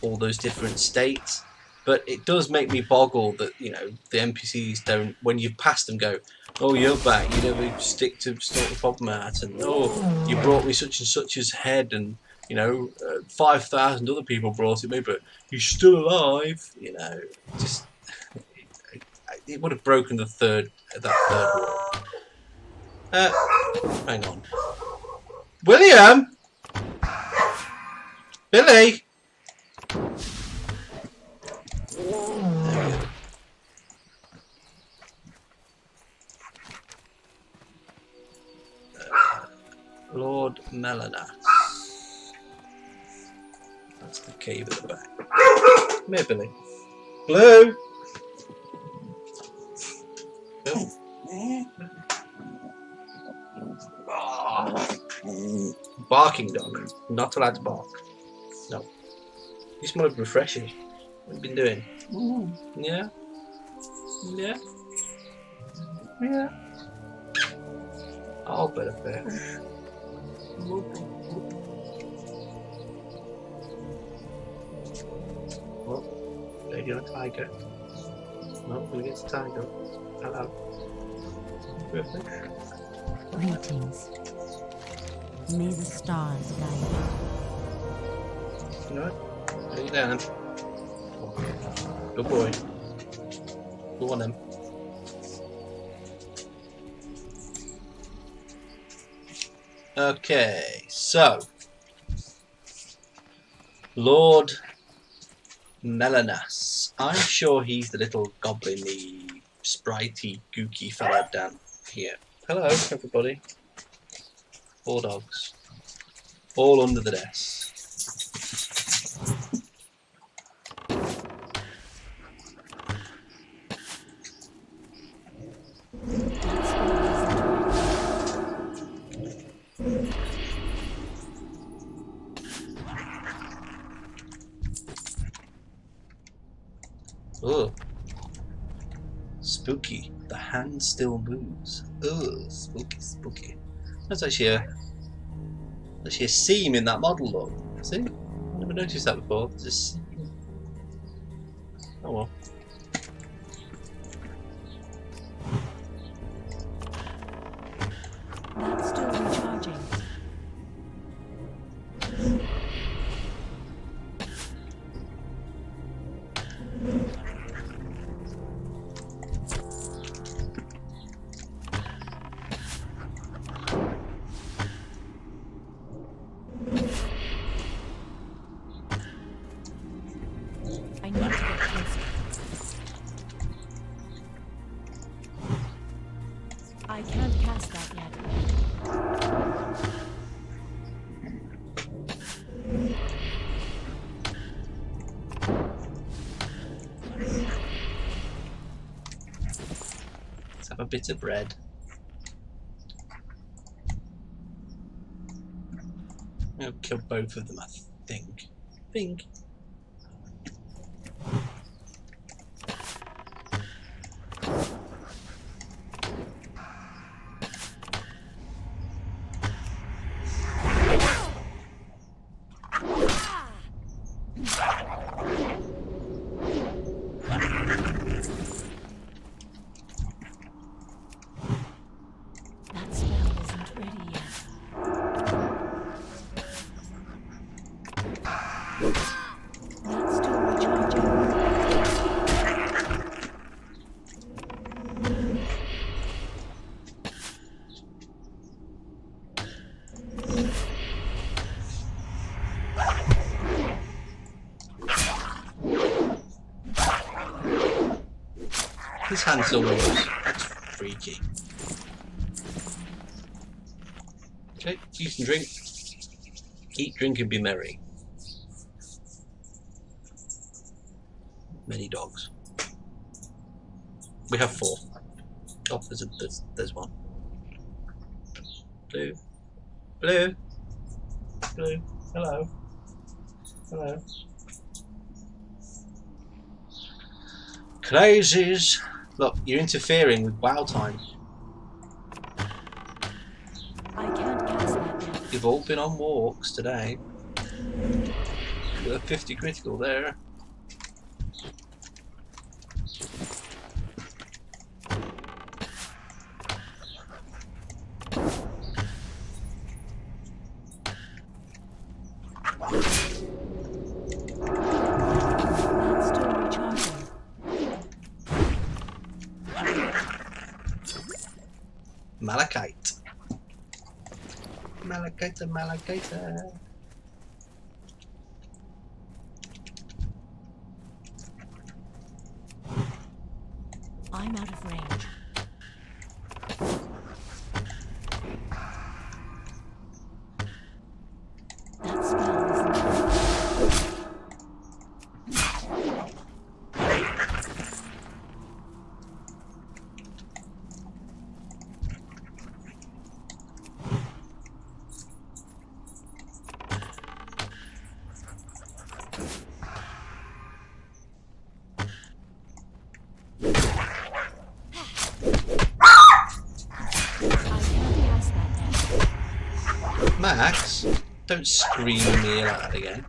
all those different states, But it does make me boggle that, you know, the NPCs don't, when you've passed them, go, oh, you're back, you never stick to sort the problem out, and oh, you brought me such and such's head, and, you know, 5,000 other people brought it me, but he's still alive, you know, just, it would have broken that third wall. Hang on. William! Billy! Lord Melanas. That's the cave at the back. Come here, Billy. Blue! Bill. Barking dog. Not allowed to bark. No. You smell refreshing. What have you been doing? Yeah? Yeah? Yeah? Oh, better fish. Well, lady on a tiger. No, we'll get the tiger. Hello. Greetings. May the stars guide you. You know what? Lay you down. Good boy. Go on then. Okay, so Lord Melanas. I'm sure he's the little goblin-y, spritey, gooky fella down here. Hello, everybody. 4 dogs. All under the desk. Ugh. Spooky. The hand still moves. Ugh, spooky, spooky. That's actually a seam in that model, look. See? I never noticed that before. There's a seam. Oh well. That's still recharging. I need to get closer. I can't cast that yet. Let's have a bit of bread. I'll kill both of them, I think. That spell isn't ready yet. That's still recharging. His hand still moves. That's freaky. Okay, eat and drink. Eat, drink, and be merry. Many dogs. We have 4. Oh, there's one. Blue. Blue. Blue. Hello. Hello. Crazies. Look, you're interfering with WoW time. I can't cast that yet. You've all been on walks today. Got a 50 critical there. That's still recharging. Malachite. Malachite, malachite. I'm out of range. That spell isn't Max, don't scream me out again.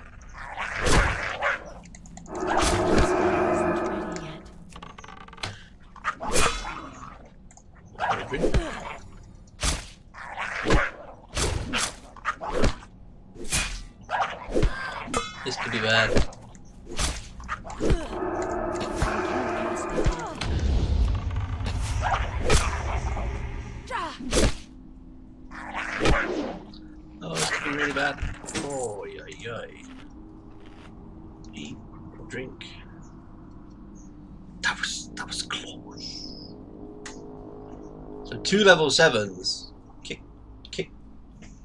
ready yet. This could be bad. Oh, this could be really bad. Oh, yay. Eat, drink. That was close. So 2 level 7s. Kick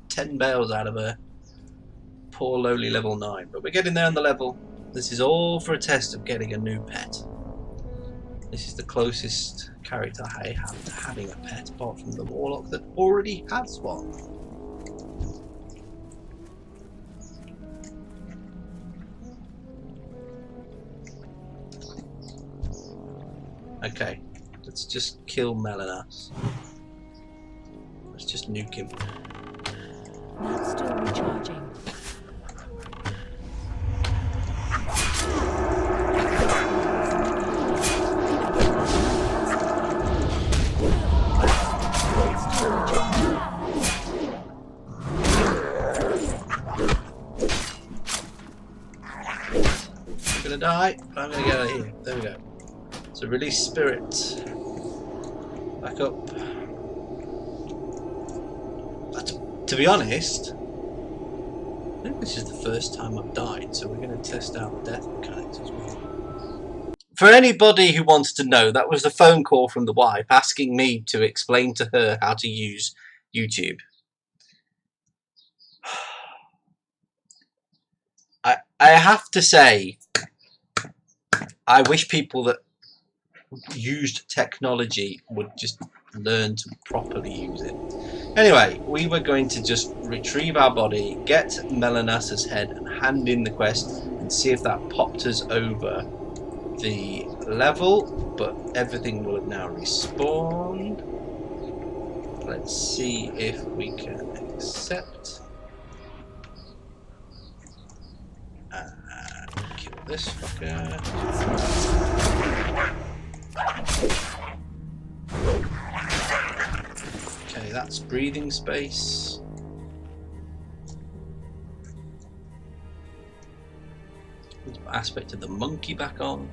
10 bales out of her. Poor lowly level 9. But we're getting there on the level. This is all for a test of getting a new pet. This is the closest character I have to having a pet, apart from the warlock that already has one. Okay, let's just kill Melanas. Let's just nuke him. That's still recharging. I'm gonna die, but I'm gonna get out of here. There we go. So release spirit. Back up. But to be honest, I think this is the first time I've died, so we're going to test out the death mechanics as well. For anybody who wants to know, that was the phone call from the wife asking me to explain to her how to use YouTube. I have to say, I wish people that used technology would just learn to properly use it. Anyway, we were going to just retrieve our body, get Melanas's head and hand in the quest and see if that popped us over the level, but everything will have now respawned. Let's see if we can accept and kill this fucker. Okay, that's breathing space. Let's put aspect of the monkey back on.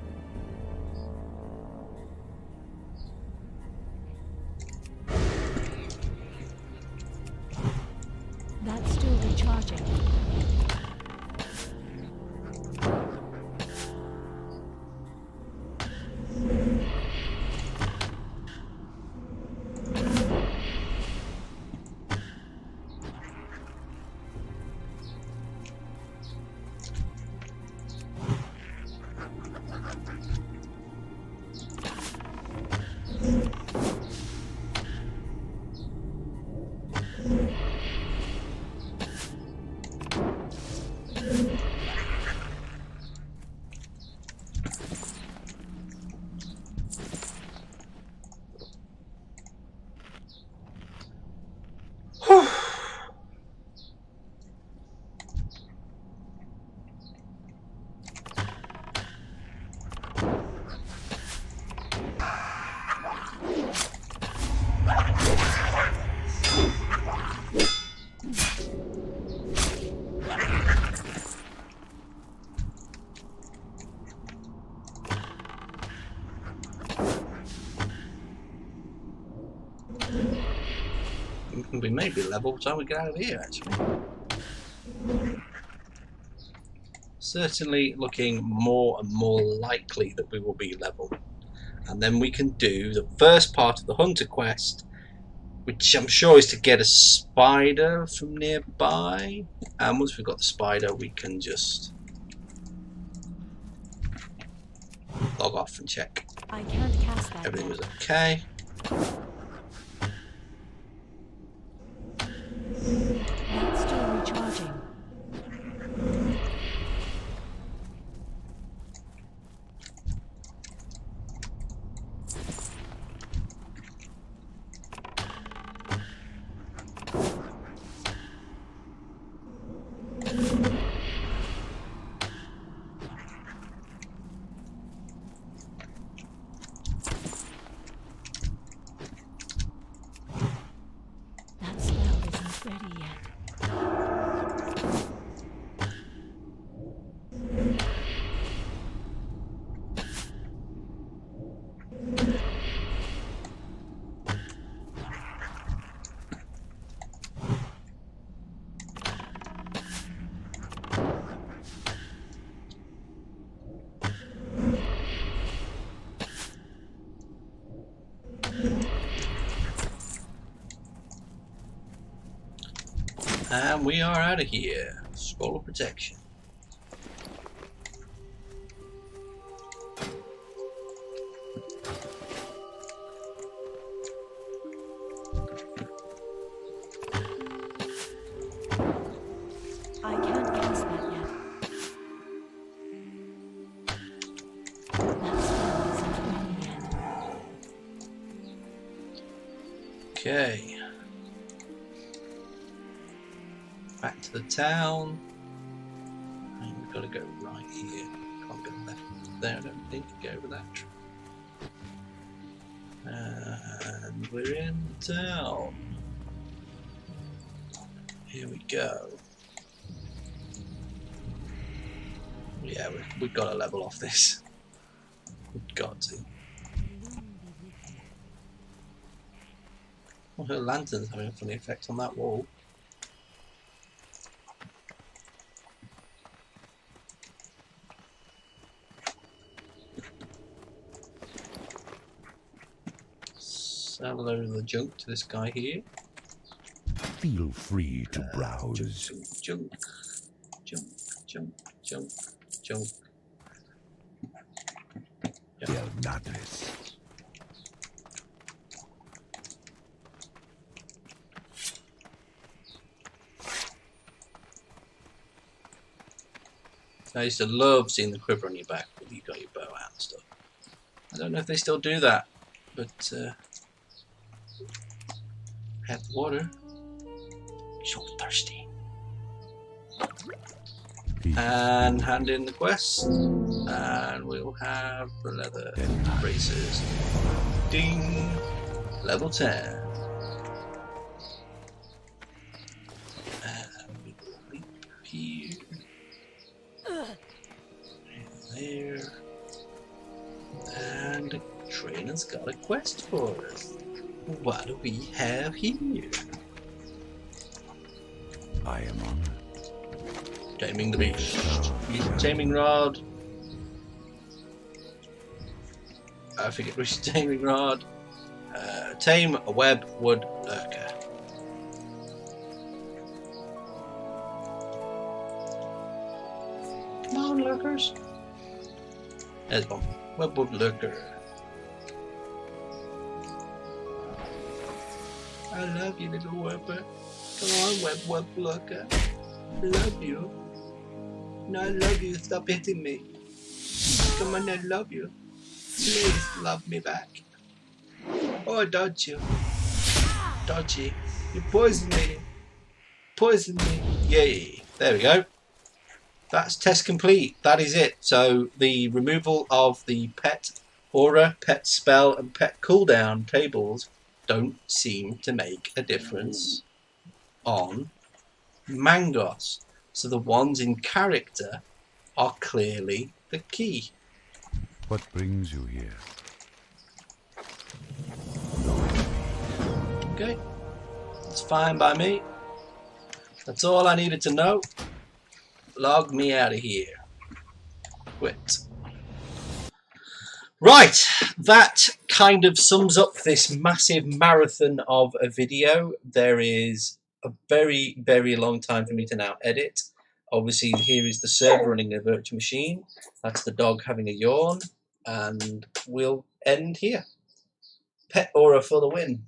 That's still recharging. we may be level by the time we get out of here, actually. Certainly looking more and more likely that we will be level. And then we can do the first part of the Hunter quest, which I'm sure is to get a spider from nearby. And once we've got the spider, we can just log off and check I can't cast that everything yet. was okay. That's still recharging. That spell isn't ready yet. And we are out of here. Scroll of protection. I can't cast that yet. That spell isn't ready yet. Okay. Back to the town. And we've got to go right here. Can't go left there, I don't think. Go over that tree. And we're in town. Here we go. Yeah, we've got to level off this. We've got to. Well, her lantern's having a funny effect on that wall. Have a load of the junk to this guy here. Feel free to browse. Junk, junk, junk, junk, junk. Del Natres. I used to love seeing the quiver on your back when you got your bow out and stuff. I don't know if they still do that, but have water. So thirsty. And hand in the quest, and we'll have the leather braces. Ding! Level 10. And we will leap here. And there. And the trainer's got a quest for us. What do we have here? I am honored. Taming the beast. Use the taming rod. I forget which taming rod. Tame a web wood lurker. Come on, lurkers. There's one. Web wood lurker. I love you, little webber. Come on, web lurker. I love you. No, I love you. Stop hitting me. Come on, I love you. Please love me back. Oh, don't you? Dodgy. You poisoned me. Poisoned me. Yay. There we go. That's test complete. That is it. So the removal of the pet aura, pet spell, and pet cooldown tables don't seem to make a difference on Mangos. So the ones in character are clearly the key. What brings you here? Okay. It's fine by me. That's all I needed to know. Log me out of here. Quit. Right, that kind of sums up this massive marathon of a video. There is a very, very long time for me to now edit. Obviously, here is the server running a virtual machine. That's the dog having a yawn. And we'll end here. Pet Aura for the win.